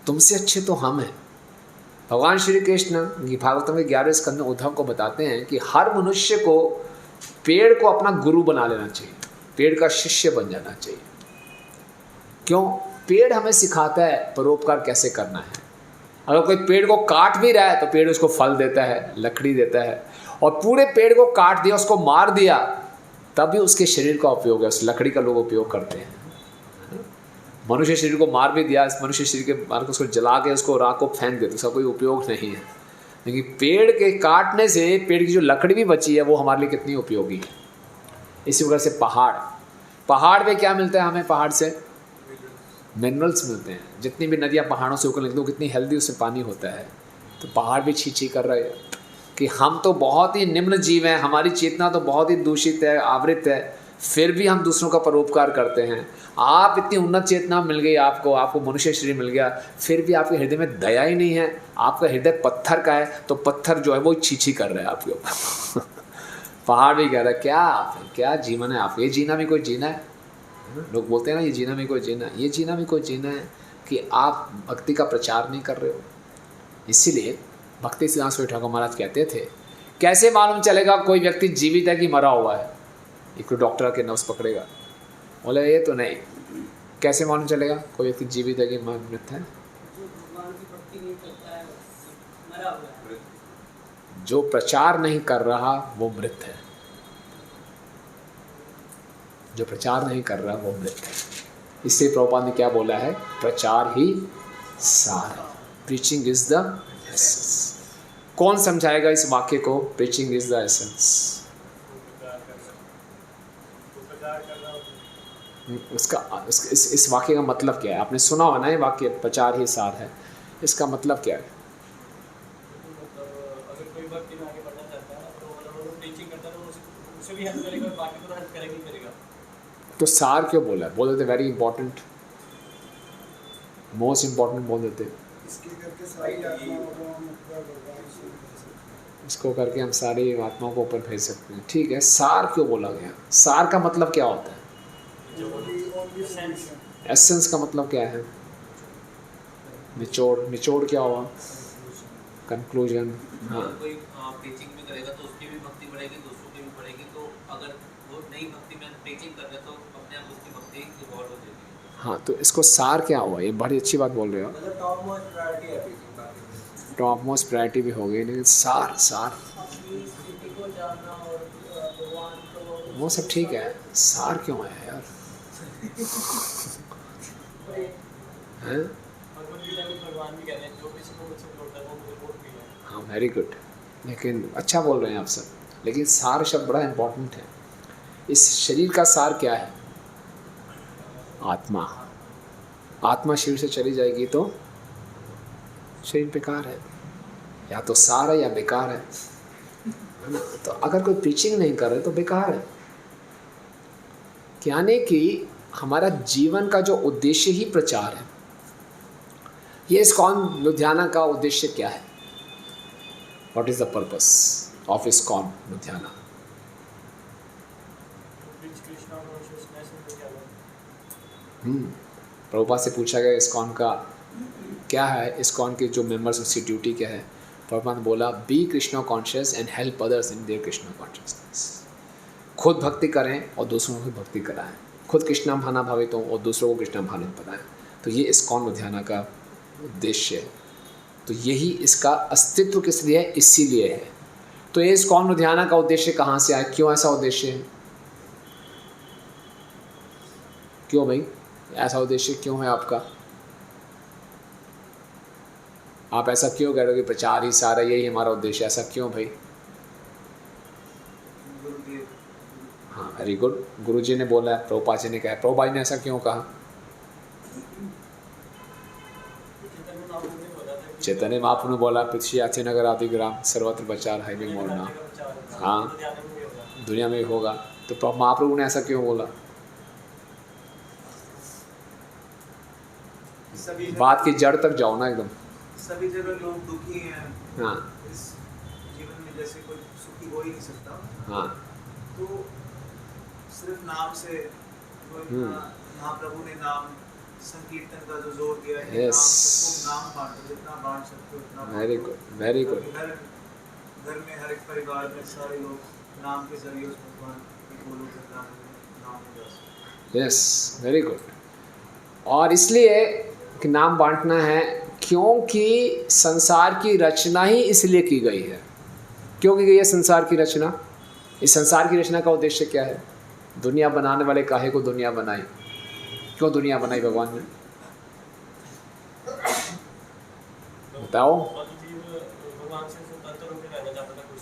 तुमसे अच्छे तो हम हैं। भगवान श्री कृष्ण भागवतम के 11वें स्कंद में उद्धव को बताते हैं कि हर मनुष्य को पेड़ को अपना गुरु बना लेना चाहिए, पेड़ का शिष्य बन जाना चाहिए। क्यों? पेड़ हमें सिखाता है परोपकार कैसे करना है। अगर कोई पेड़ को काट भी रहा है तो पेड़ उसको फल देता है, लकड़ी देता है। और पूरे पेड़ को काट दिया, उसको मार दिया, तब भी उसके शरीर का उपयोग है, उस लकड़ी का लोग उपयोग करते हैं। मनुष्य शरीर को मार भी दिया, मनुष्य शरीर के मार को उसको जला के उसको राख को फेंक देते, उसका कोई उपयोग नहीं है। लेकिन पेड़ के काटने से पेड़ की जो लकड़ी भी बची है वो हमारे लिए कितनी उपयोगी है। इसी वजह से पहाड़ पे क्या मिलता है हमें? पहाड़ से मिनरल्स मिलते हैं। जितनी भी नदियाँ पहाड़ों से होकर निकलती हैं कितनी हेल्दी उससे पानी होता है। तो पहाड़ भी छी कर रहे हैं कि हम तो बहुत ही निम्न जीव हैं, हमारी चेतना तो बहुत ही दूषित है, आवृत है, फिर भी हम दूसरों का परोपकार करते हैं। आप इतनी उन्नत चेतना मिल गई आपको मनुष्य शरीर मिल गया, फिर भी आपके हृदय में दया ही नहीं है। आपका हृदय पत्थर का है, तो पत्थर जो है वो छी कर रहा है आपके ऊपर। पहाड़ भी कह रहा है क्या जीवन है आप? ये जीना भी कोई जीना है? लोग बोलते हैं ना ये जीना भी कोई जीना है। ये जीना भी कोई जीना है कि आप भक्ति का प्रचार नहीं कर रहे हो। इसीलिए भक्ति सिद्धांत स्वामी ठाकुर महाराज कहते थे, कैसे मालूम चलेगा कोई व्यक्ति जीवित है कि मरा हुआ है? एक तो डॉक्टर के नब्ज पकड़ेगा, बोले ये तो नहीं। कैसे मालूम चलेगा कोई व्यक्ति जीवित है कि मृत है? जो भगवान की भक्ति नहीं करता है मरा हुआ है। जो प्रचार नहीं कर रहा वो मृत है। जो प्रचार नहीं कर रहा वो मृत है। इससे प्रभुपाद ने क्या बोला है? प्रचार ही सार है। Preaching is the essence. कौन समझाएगा इस वाक्य को? Preaching is the essence. इस वाक्य का मतलब क्या है? आपने सुना होना है वाक्य, प्रचार ही सार है। इसका मतलब क्या है? अगर कोई भक्ति में आगे बढ़ना चाहता है तो वो टीचिंग करता है, उसे भी हेल्प करेगा और बाकी को हेल्प करेगा ही करेगा। तो सार क्यों बोला? बोल देते वेरी इंपॉर्टेंट, मोस्ट इंपॉर्टेंट बोल देते। इसको करके हम सारी आत्माओं को ऊपर भेज सकते हैं। ठीक है, सार क्यों बोला गया? सार का मतलब क्या होता है? एसेंस का मतलब क्या है? निचोड़ क्या हुआ? कंक्लूजन। हाँ, कोई टीचिंग में करेगा तो उसकी भी भक्ति बढ़ेगी, दूसरों की भी बढ़ेगी। तो अगर वो नई भक्ति में टीचिंग कर रहे तो अपने आप उसकी भक्ति इवॉल्व हो जाएगी। हाँ, तो इसको सार क्या हुआ? ये बड़ी अच्छी बात बोल रहे हो। मतलब टॉप मोस्ट प्रायोरिटी है टीचिंग। टॉप मोस्ट प्रायोरिटी भी हो गई, लेकिन सार अपनी स्थिति को जानना और भगवान को वो सब ठीक है। सार क्यों है यार? हैं? भगवान भी कहते हैं जो किसी को मुझसे जोड़ता है वो मुझे वोट भी है। हाँ, वेरी गुड। लेकिन अच्छा बोल रहे हैं आप सब, लेकिन सार शब्द बड़ा इम्पोर्टेंट है। इस शरीर का सार क्या है? आत्मा। आत्मा शरीर से चली जाएगी तो शरीर बेकार है। या तो सार है या बेकार है ना? तो अगर कोई प्रीचिंग नहीं कर रहे तो बेकार है। यानी कि हमारा जीवन का जो उद्देश्य ही प्रचार है। ये इस्कॉन लुधियाना का उद्देश्य क्या है? What is the purpose of ISKCON Ludhiana? Prabhupada से पूछा गया इस्कॉन का क्या है, इस्कॉन के जो मेंबर्स उसकी ड्यूटी क्या है? प्रभुपाद ने बोला, be Krishna conscious and help others in their Krishna consciousness. खुद भक्ति करें और दूसरों को भक्ति कराएं। खुद कृष्णा भाना भावित हों और दूसरों को कृष्णा भाना बताएं। तो ये इस्कॉन लुधियाना का उद्देश्य है। तो यही इसका अस्तित्व किस लिए है? इसीलिए है। तो ये इस्कॉन लुधियाना का उद्देश्य कहाँ से आया? क्यों ऐसा उद्देश्य है? क्यों भाई ऐसा उद्देश्य क्यों है आपका? आप ऐसा क्यों कह रहे हो कि प्रचार ही सारा यही हमारा उद्देश्य? ऐसा क्यों भाई? हाँ, वेरी गुड। गुरुजी ने बोला है, प्रभुपाद जी ने कहा। प्रभुपाद जी ने ऐसा क्यों कहा? चैतन्य महाप्रभु ने बोला, पृथ्वी आचे नगर आदि ग्राम सर्वत्र प्रचार है भी मोड़ना। हाँ, दुनिया में भी होगा। तो महाप्रभु ने ऐसा क्यों बोला? बात की जड़ तक जाओ ना एकदम। सभी जगह लोग दुखी हैं। हाँ, इस जीवन में जैसे कोई सुखी हो ही नहीं सकता। हाँ, तो सिर्फ नाम से महाप्रभु ने नाम संकीर्तन का जो जोर दिया है, Yes. नाम बांटो, जितना बांट सकते हो उतना। Very good, very good. घर में हर एक परिवार में सारे लोग नाम के जरिए उस भगवान की बोलो के नाम में जा सकते हैं। Yes, very good. और इसलिए कि नाम बांटना है क्योंकि संसार की रचना ही इसलिए की गई है। क्यों की गई है संसार की रचना? इस संसार की रचना का उद्देश्य क्या है? दुनिया बनाने वाले काहे को दुनिया बनाई? क्यों दुनिया बनाई भगवान ने? बताओ। भगवान से स्वतंत्र होकर रहना चाहता था कुछ।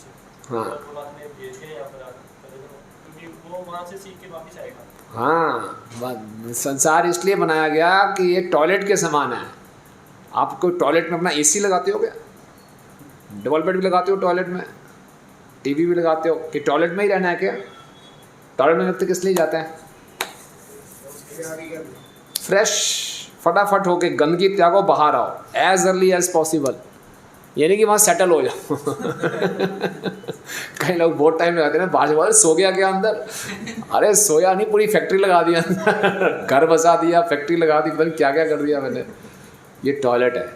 हाँ, भगवान ने भेज के यहाँ पर क्योंकि वो वो वहाँ से सीख के वापस आएगा। हाँ, संसार इसलिए बनाया गया कि ये टॉयलेट के समान है। आप कोई टॉयलेट में अपना एसी लगाते हो क्या? डबल बेड भी लगाते हो टॉयलेट में, टीवी भी लगाते हो, कि टॉयलेट में ही रहना है क्या? टॉयलेट में लगते किस लिए जाते हैं? फ्रेश, फटाफट होके गंदगी त्यागो, बाहर आओ एज अर्ली एज पॉसिबल, यानी कि वहाँ सेटल हो जाओ। कई लोग बहुत टाइम लगाते हैं ना, बाहर से बाहर सो गया क्या अंदर? अरे सोया नहीं, पूरी फैक्ट्री लगा दिया अंदर। घर बसा दिया, फैक्ट्री लगा दी, पता नहीं क्या क्या कर दिया मैंने। ये टॉयलेट है,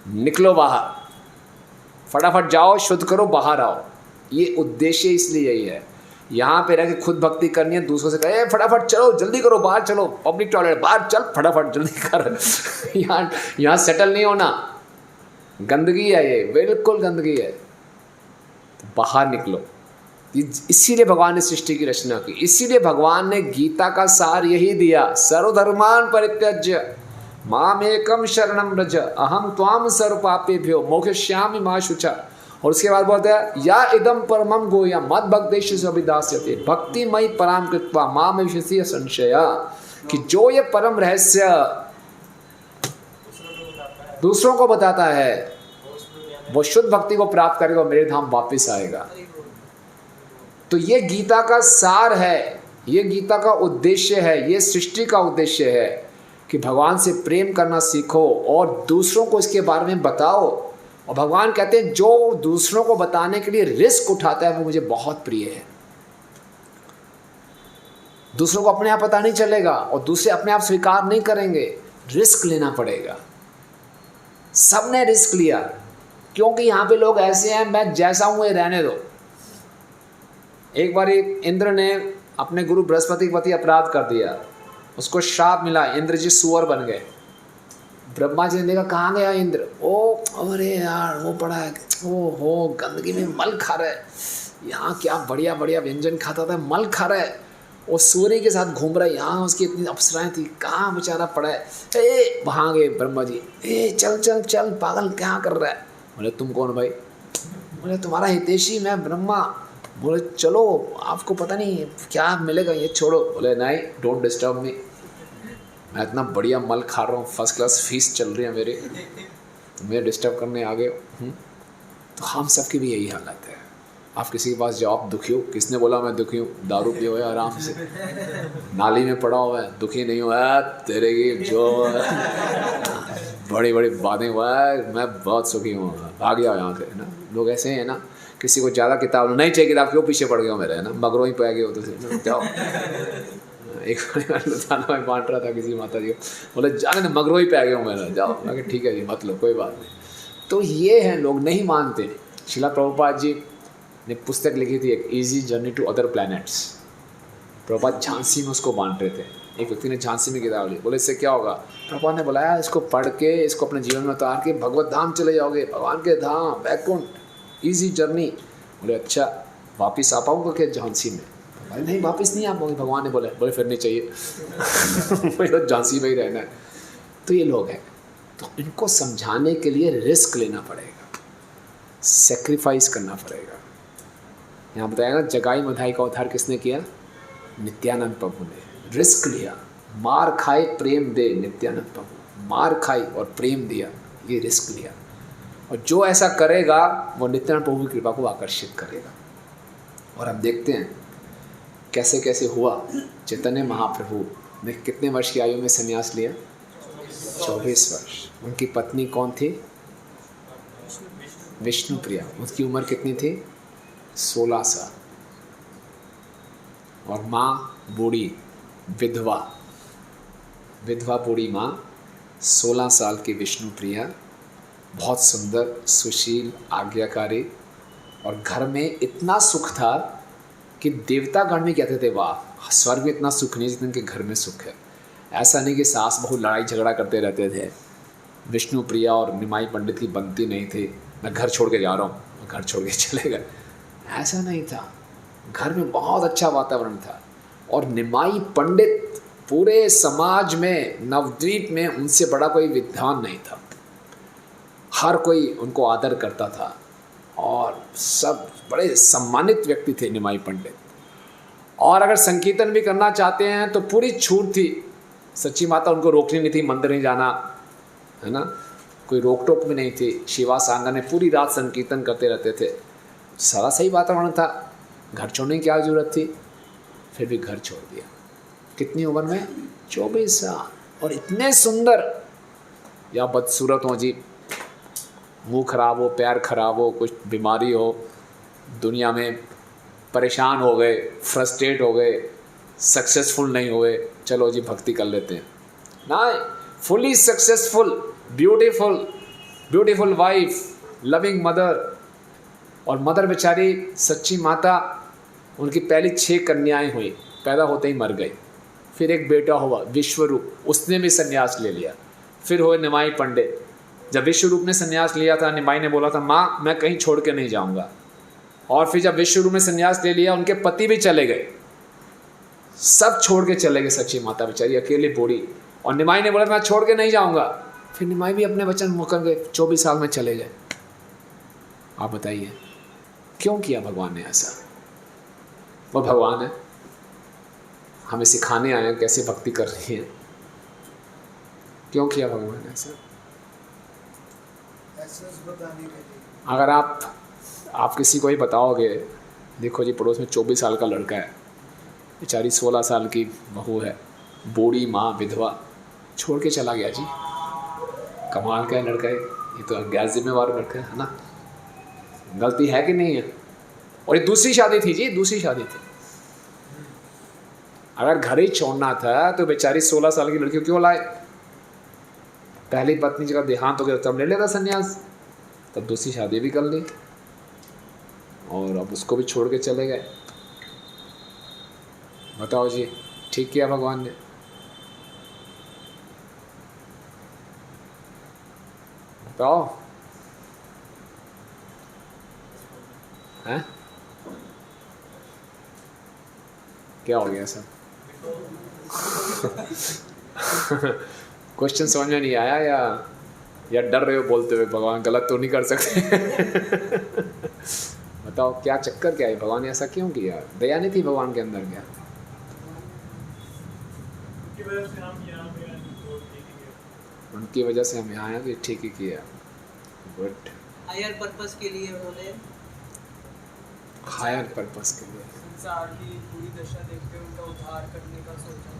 निकलो बाहर, फटाफट जाओ, शुद्ध करो, बाहर आओ। ये उद्देश्य इसलिए यही है। यहाँ पे रह के खुद भक्ति करनी है, दूसरों से कहे फटाफट चलो, जल्दी करो, बाहर चलो, पब्लिक टॉयलेट, बाहर चल, फटाफट जल्दी कर। यहाँ सेटल नहीं होना, गंदगी है ये, बिल्कुल गंदगी है। तो बाहर निकलो। इसीलिए भगवान ने सृष्टि की रचना की, इसीलिए भगवान ने गीता का सार यही दिया, सर्वधर्मान परित्यज्य मामेकम शरणम व्रज अहम त्वाम सर्व पापेभ्यो मोक्षयिष्यामि मा शुचा। और उसके बाद बोलते हैं या इदम परमम गोया मद भक्तेषु अभिदास्यते भक्तिमयी पराम कृत्वा माम विशस्य संशया, कि जो ये परम रहस्य दूसरों को बताता है वो शुद्ध भक्ति को प्राप्त करेगा, मेरे धाम वापस आएगा। तो ये गीता का सार है, ये गीता का उद्देश्य है, ये सृष्टि का उद्देश्य है कि भगवान से प्रेम करना सीखो और दूसरों को इसके बारे में बताओ। और भगवान कहते हैं जो दूसरों को बताने के लिए रिस्क उठाता है वो मुझे बहुत प्रिय है। दूसरों को अपने आप पता नहीं चलेगा और दूसरे अपने आप स्वीकार नहीं करेंगे, रिस्क लेना पड़ेगा। सबने रिस्क लिया क्योंकि यहाँ पे लोग ऐसे हैं, मैं जैसा हूँ ये रहने दो। एक बार इंद्र ने अपने गुरु बृहस्पति के प्रति अपराध कर दिया, उसको श्राप मिला, इंद्र जी सुअर बन गए। ब्रह्मा जी ने देखा कहाँ गया इंद्र, ओ अरे यार वो पड़ा है, ओ हो गंदगी में मल खा रहा है, यहाँ क्या बढ़िया बढ़िया व्यंजन खाता था, मल खा रहा है, वो सूर्य के साथ घूम रहा है, यहाँ उसकी इतनी अप्सराएं थी, कहाँ बेचारा पड़ा है। ए वहाँ गए ब्रह्मा जी, ए चल चल चल पागल क्या कर रहा है? बोले तुम कौन भाई? बोले तुम्हारा हितैषी मैं ब्रह्मा। बोले चलो आपको पता नहीं क्या मिलेगा, ये छोड़ो। बोले नहीं, डोंट डिस्टर्ब मी, मैं इतना बढ़िया मल खा रहा हूँ, फर्स्ट क्लास फीस चल रही है मेरी, तो मुझे डिस्टर्ब करने आ गए। तो हम सबकी भी यही हालत है। आप किसी के पास जाओ, आप दुखी हो, किसने बोला मैं दुखी हूँ? दारू पियो है आराम से, नाली में पड़ा हुआ है, दुखी नहीं हुआ है, तेरे की जो बड़ी बड़ी बातें हुआ है, मैं बहुत सुखी हूँ, भाग गया यहाँ से, है ना। लोग ऐसे हैं ना, किसी को ज़्यादा किताब नहीं चाहिए, किताब क्यों पीछे पड़ गया मेरे, है ना, मगरों ही पै गए हो तो जाओ। एक लुधियाना में बांट रहा था किसी माता जी को, बोले जाने ने मगरों ही पै गए हो मेरा, जाओ। मैं कहा ठीक है जी मत लो, कोई बात नहीं। तो ये है, लोग नहीं मानते। शिला प्रभुपाद जी ने पुस्तक लिखी थी, एक easy journey to other planets. Prabhupada Jhansi में उसको बांट रहे थे, एक व्यक्ति ने झांसी में किताब ली, बोले इससे क्या होगा? प्रभुपाद ने बुलाया, इसको पढ़ के इसको अपने जीवन में उतार के भगवत धाम चले जाओगे, भगवान के धाम, बैकुंठ, ईजी जर्नी। बोले अच्छा वापस आ पाऊँगा क्या झांसी में? बोले नहीं वापस नहीं आ पाऊँगी, भगवान ने बोले। बोले फिर नहीं चाहिए, तो झांसी में ही रहना है। तो ये लोग हैं, तो इनको समझाने के लिए रिस्क लेना पड़ेगा, सेक्रीफाइस करना पड़ेगा। यहाँ बताया ना, जगाई मधाई का उद्धार किसने किया? नित्यानंद प्रभु ने। रिस्क लिया, मार खाए प्रेम दे, नित्यानंद प्रभु मार खाई और प्रेम दिया, ये रिस्क लिया। और जो ऐसा करेगा वो नित्यानंद प्रभु की कृपा को आकर्षित करेगा। और हम देखते हैं कैसे कैसे हुआ। चैतन्य महाप्रभु ने कितने वर्ष की आयु में संन्यास लिया? 24 वर्ष। उनकी पत्नी कौन थी? विष्णु प्रिया। उसकी उम्र कितनी थी? 16 साल। और माँ बूढ़ी, विधवा बूढ़ी माँ, 16 साल की विष्णु प्रिया, बहुत सुंदर, सुशील, आज्ञाकारी। और घर में इतना सुख था कि देवतागण में कहते थे वाह, स्वर्ग में इतना सुख नहीं जितना कि घर में सुख है। ऐसा नहीं कि सास बहू लड़ाई झगड़ा करते रहते थे। विष्णु प्रिया और निमाई पंडित की बनती नहीं थी, मैं घर छोड़ के जा रहा हूँ, घर छोड़ के चले गए, ऐसा नहीं था। घर में बहुत अच्छा वातावरण था। और निमाई पंडित पूरे समाज में, नवद्वीप में उनसे बड़ा कोई विद्वान नहीं था। हर कोई उनको आदर करता था और सब बड़े सम्मानित व्यक्ति थे निमाई पंडित। और अगर संकीर्तन भी करना चाहते हैं तो पूरी छूट थी, सच्ची माता उनको रोकनी नहीं थी मंदिर नहीं जाना, है ना, कोई रोक टोक भी नहीं थी। शिवा सांगा ने पूरी रात संकीर्तन करते रहते थे, सारा सही वातावरण था, घर छोड़ने की क्या ज़रूरत थी, फिर भी घर छोड़ दिया। कितनी उम्र में? 24 साल। और इतने सुंदर, या बदसूरत हो जी, मुंह खराब हो, पैर खराब हो, कुछ बीमारी हो, दुनिया में परेशान हो गए, फ्रस्ट्रेट हो गए, सक्सेसफुल नहीं हुए, चलो जी भक्ति कर लेते हैं ना। Fully successful, beautiful wife, loving mother, और मदर बेचारी सच्ची माता, उनकी पहली 6 कन्याएं हुई, पैदा होते ही मर गई। फिर एक बेटा हुआ विश्वरूप, उसने भी संन्यास ले लिया। फिर हुए निमाई पंडित। जब विश्वरूप ने संन्यास लिया था, निमाई ने बोला था माँ मैं कहीं छोड़ के नहीं जाऊँगा। और फिर जब विश्वरूप ने संन्यास ले लिया, उनके पति भी चले गए, सब छोड़ के चले गए। सच्ची माता बेचारी अकेली बूढ़ी, और निमाई ने बोला मैं छोड़ के नहीं जाऊँगा। फिर निमाई भी अपने वचन मुकर गए, 24 साल में चले गए। आप बताइए क्यों किया भगवान ने ऐसा? वो भगवान है, हमें सिखाने आए हैं कैसे भक्ति कर रही है। क्यों किया भगवान ने ऐसा? अगर आप किसी को ही बताओगे, देखो जी पड़ोस में 24 साल का लड़का है, बेचारी 16 साल की बहू है, बूढ़ी माँ विधवा, छोड़ के चला गया जी। कमाल का है लड़का है, ये तो गैर जिम्मेवार लड़का है ना। गलती है कि नहीं है? और ये दूसरी शादी थी जी, दूसरी शादी थी। अगर घर ही छोड़ना था तो बेचारी 16 साल की लड़की क्यों लाए? पहली पत्नी जगह देहांत हो गया तब ले लेता संन्यास, तब दूसरी शादी भी कर ली, और अब उसको भी छोड़ के चले गए। बताओ जी, ठीक किया भगवान ने? बताओ हैं? क्या हो गया सर? क्वेश्चन समझ में नहीं आया या डर रहे हो बोलते हुए? भगवान गलत तो नहीं कर सकते? बताओ क्या चक्कर क्या है? भगवान ने ऐसा क्यों किया? दया नहीं थी भगवान के अंदर क्या? उनकी वजह से हम यहाँ आए भी ठीक ही किया। गुड। हायर पर्पस के लिए उन्होंने, हायर पर्पस के लिए, संसार की पूरी दशा देखते उनका उद्धार करने का सोचा,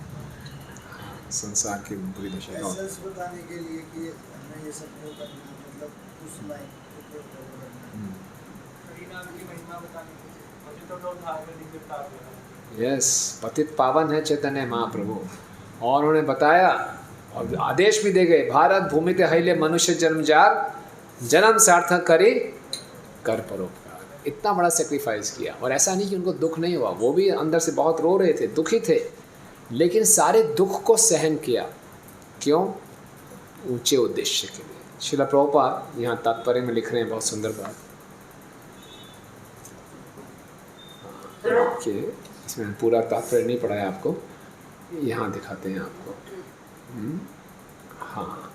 संसार की बुरी दशा का एसेंस बताने के लिए कि हमें ये सब क्यों करना है, मतलब उस लाइन को करना है। हरिनाम की महिमा बताने के लिए, मुझे तो लोग उद्धार करने के लिए उतार दिया। यस, पतित पावन है चैतन्य महाप्रभु। और उन्होंने बताया और आदेश भी दे गए, भारत भूमि ते हिले मनुष्य जन्म जार, जन्म सार्थक करे कर परोपकार। इतना बड़ा सेक्रीफाइस किया। और ऐसा नहीं कि उनको दुख नहीं हुआ, वो भी अंदर से बहुत रो रहे थे, दुखी थे, लेकिन सारे दुख को सहन किया। क्यों? ऊंचे उद्देश्य के लिए। श्रील प्रभुपाद यहाँ तात्पर्य में लिख रहे हैं बहुत सुंदर बात। देखिए, इसमें पूरा तात्पर्य नहीं पढ़ाया आपको, यहाँ दिखाते हैं आपको। हाँ,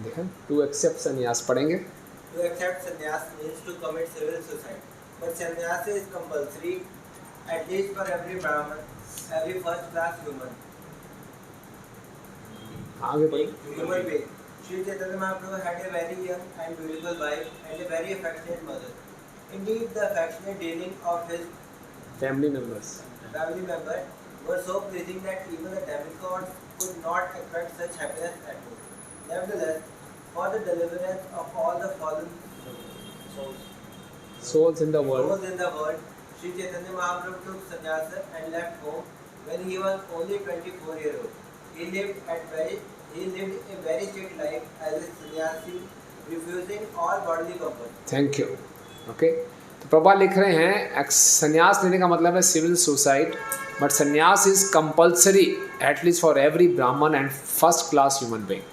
देखा, टू एक्सेप्ट संन्यास पढ़ेंगे। To accept sannyas means to commit civil suicide, but sannyas is compulsory, at least for every Brahman, every first-class human. आगे बढ़े। Human being. Sri Chaitanya Mahaprabhu had a very young and beautiful wife and a very affectionate mother. Indeed, the affectionate dealing of his family members were so pleasing that even the demigods could not expect such happiness at home. Nevertheless, for the deliverance of all the fallen souls in the world, Sri Chaitanya Mahaprabhu took sannyasa and left home when he was only 24 years old. He lived a very strict life as a sannyasi, refusing all bodily comfort. Thank you. Okay, तो प्रभा लिख रहे हैं संन्यास लेने का मतलब है civil suicide, but sannyas is compulsory at least for every Brahmin and first class human being.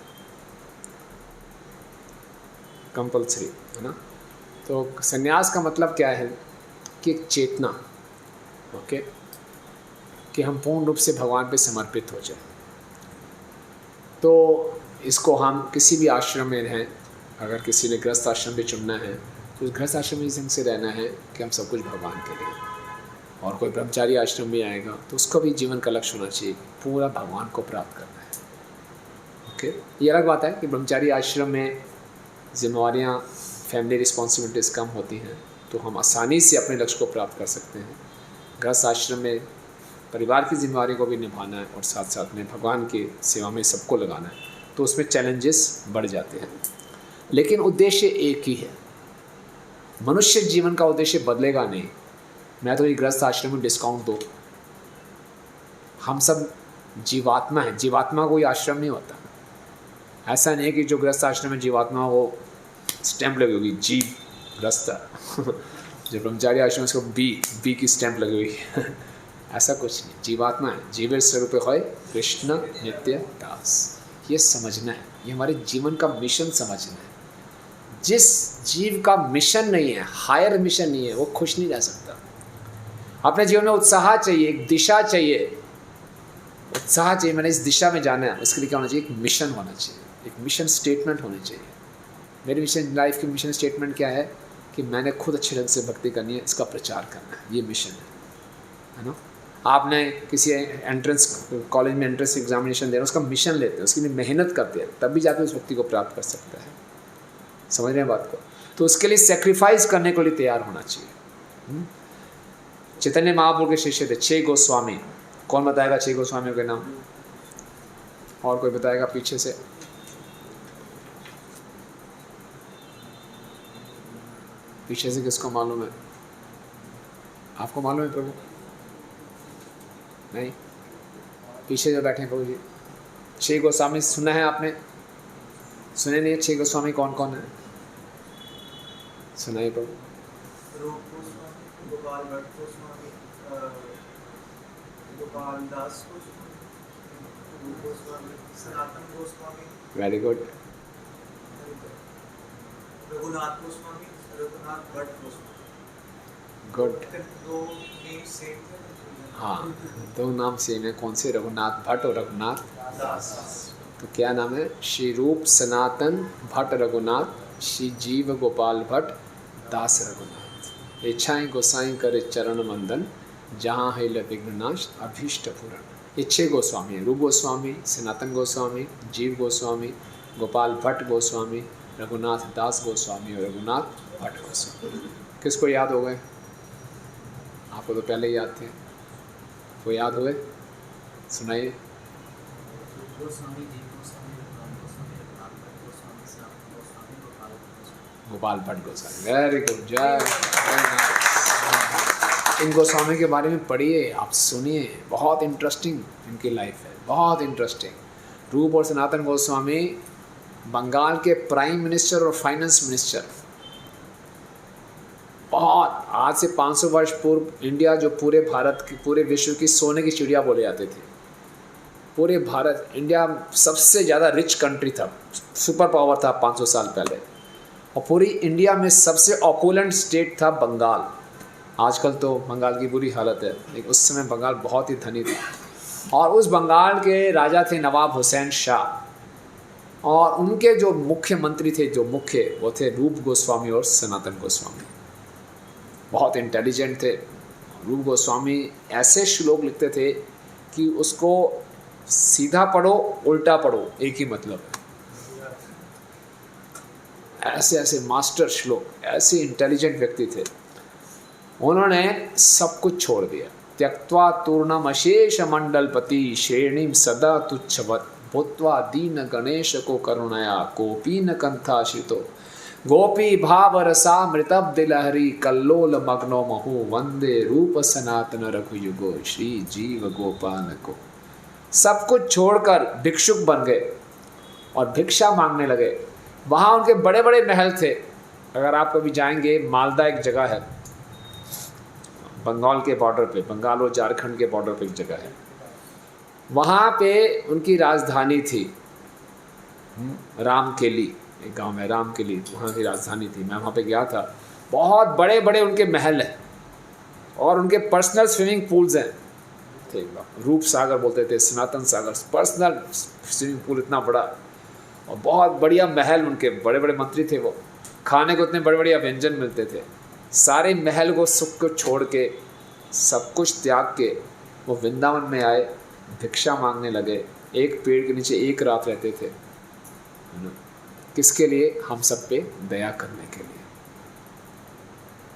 Compulsory है ना। तो संन्यास का मतलब क्या है कि एक चेतना, ओके, कि हम पूर्ण रूप से भगवान पे समर्पित हो जाए। तो इसको हम किसी भी आश्रम में रहें, अगर किसी ने गृहस्थ आश्रम भी चुनना है तो उस गृहस्थ आश्रम में इस ढंग से रहना है कि हम सब कुछ भगवान के लिए, और कोई ब्रह्मचारी आश्रम में आएगा तो उसका भी जीवन का लक्ष्य होना चाहिए पूरा भगवान को प्राप्त करना है। ओके, ये अलग बात है कि ब्रह्मचारी आश्रम में जिम्मेवारियाँ, फैमिली रिस्पॉन्सिबिलिटीज़ कम होती हैं तो हम आसानी से अपने लक्ष्य को प्राप्त कर सकते हैं। गृहस्थ आश्रम में परिवार की जिम्मेवारी को भी निभाना है और साथ साथ में भगवान की सेवा में सबको लगाना है, तो उसमें चैलेंजेस बढ़ जाते हैं। लेकिन उद्देश्य एक ही है। मनुष्य जीवन का उद्देश्य बदलेगा नहीं। मैं तो ये गृहस्थ आश्रम में डिस्काउंट दो, हम सब जीवात्मा हैं। जीवात्मा कोई आश्रम नहीं होता। ऐसा नहीं है कि जो गृहस्थ आश्रम में जीवात्मा वो स्टैंप लगी होगी जीव गृहस्थ जो ब्रह्मचारी आश्रम में उसको बी की स्टैंप लगी हुई है ऐसा कुछ नहीं। जीवात्मा है, जीवेर स्वरूप है कृष्ण नित्य दास। ये समझना है, ये हमारे जीवन का मिशन समझना है। जिस जीव का मिशन नहीं है, हायर मिशन नहीं है, वो खुश नहीं रह सकता। अपने जीवन में उत्साह चाहिए, एक दिशा चाहिए, उत्साह चाहिए। मैंने इस दिशा में जाना है, उसके लिए क्या होना चाहिए? एक मिशन होना चाहिए, एक मिशन स्टेटमेंट होनी चाहिए। मेरी मिशन लाइफ की मिशन स्टेटमेंट क्या है कि मैंने खुद अच्छे ढंग से भक्ति करनी है, इसका प्रचार करना है, ये मिशन है ना। आपने किसी एंट्रेंस कॉलेज में एंट्रेंस एग्जामिनेशन दे रहे हैं, उसका मिशन लेते हैं, उसके लिए मेहनत करते हैं, तब भी जाकर उस व्यक्ति को प्राप्त कर सकता है। समझ रहे हैं बात को? तो उसके लिए सेक्रीफाइस करने के लिए तैयार होना चाहिए। चैतन्य महाप्रभु के शिष्य थे 6 गोस्वामी। कौन बताएगा 6 गोस्वामियों के नाम? और कोई बताएगा पीछे से? पीछे से किसको मालूम है? आपको मालूम है प्रभु? नहीं? पीछे जो बैठे हैं प्रभु जी, 6 गोस्वामी सुना है आपने? सुने नहीं? 6 गोस्वामी कौन कौन है? सुनाइए प्रभु। रूप Goswami, Gopal Bhatt Goswami, Gopal Das Goswami, Roop Goswami, Sanatan Goswami, very good. Raghunath Goswami, Raghunath Bhatt Goswami. Good. दो नेम सेम थे। हाँ, 2 नाम सेम है। कौन से? रघुनाथ भट्ट और रघुनाथ दास। तो क्या नाम है? श्री रूप सनातन भट्ट रघुनाथ, श्री जीव गोपाल भट्ट दास रघुनाथ। इच्छाएं गोसाई करे चरण मंदन, जहाँ है विघ्ननाश अभीष्ट पूरण। ये 6 गोस्वामी हैं। रूप गोस्वामी, सनातन गोस्वामी, जीव गोस्वामी, गोपाल भट्ट गोस्वामी, रघुनाथ दास गोस्वामी और रघुनाथ भट्ट गोस्वामी। किसको याद हो गए? आपको तो पहले ही याद थे। वो याद हुए? सुनाइए। गोपाल भट्ट गोस्वामी, वेरी गुड, जय। इन गोस्वामी के बारे में पढ़िए, आप सुनिए, बहुत इंटरेस्टिंग इनकी लाइफ है, बहुत इंटरेस्टिंग। रूप और सनातन गोस्वामी बंगाल के प्राइम मिनिस्टर और फाइनेंस मिनिस्टर। बहुत आज से 500 वर्ष पूर्व इंडिया जो पूरे भारत की, पूरे विश्व की सोने की चिड़िया बोले जाते थे। पूरे भारत, इंडिया सबसे ज़्यादा रिच कंट्री था, सुपर पावर था 500 साल पहले। और पूरी इंडिया में सबसे ऑपुलेंट स्टेट था बंगाल। आजकल तो बंगाल की बुरी हालत है, लेकिन उस समय बंगाल बहुत ही धनी था। और उस बंगाल के राजा थे नवाब हुसैन शाह, और उनके जो मुख्यमंत्री थे, जो मुख्य, वो थे रूप गोस्वामी और सनातन गोस्वामी। बहुत इंटेलिजेंट थे। रूप गोस्वामी ऐसे श्लोक लिखते थे कि उसको सीधा पढ़ो उल्टा पढ़ो एक ही मतलब है। ऐसे ऐसे मास्टर श्लोक, ऐसे इंटेलिजेंट व्यक्ति थे। उन्होंने सब कुछ छोड़ दिया। त्यक्त्वा तूर्णम अशेष मंडलपति श्रेणीम सदा तुच्छवत् भूत्वा दीन गणेश को करुणया कोपी न कंथाशितो गोपी भाव रसामृतब्ध लहरी कल्लोल मग्नो महु वंदे रूप सनातन रघुयुगो श्री जीव गोपाल को। सब कुछ छोड़कर भिक्षुक बन गए और भिक्षा मांगने लगे। वहाँ उनके बड़े बड़े महल थे। अगर आप कभी जाएंगे, मालदा एक जगह है बंगाल के बॉर्डर पे, बंगाल और झारखंड के बॉर्डर पे एक जगह है। वहाँ पे उनकी राजधानी थी रामकेली, एक गांव है रामकेली, वहाँ की राजधानी थी। मैं वहाँ पे गया था। बहुत बड़े बड़े उनके महल हैं और उनके पर्सनल स्विमिंग पूल्स हैं। थे रूप सागर बोलते थे, सनातन सागर, पर्सनल स्विमिंग पूल इतना बड़ा, और बहुत बढ़िया महल। उनके बड़े बड़े मंत्री थे वो। खाने को इतने बड़े बढ़िया व्यंजन मिलते थे। सारे महल को सुख को छोड़ के सब कुछ त्याग के वो वृंदावन में आए, भिक्षा मांगने लगे, एक पेड़ के नीचे एक रात रहते थे, है ना? किसके लिए? हम सब पे दया करने के लिए।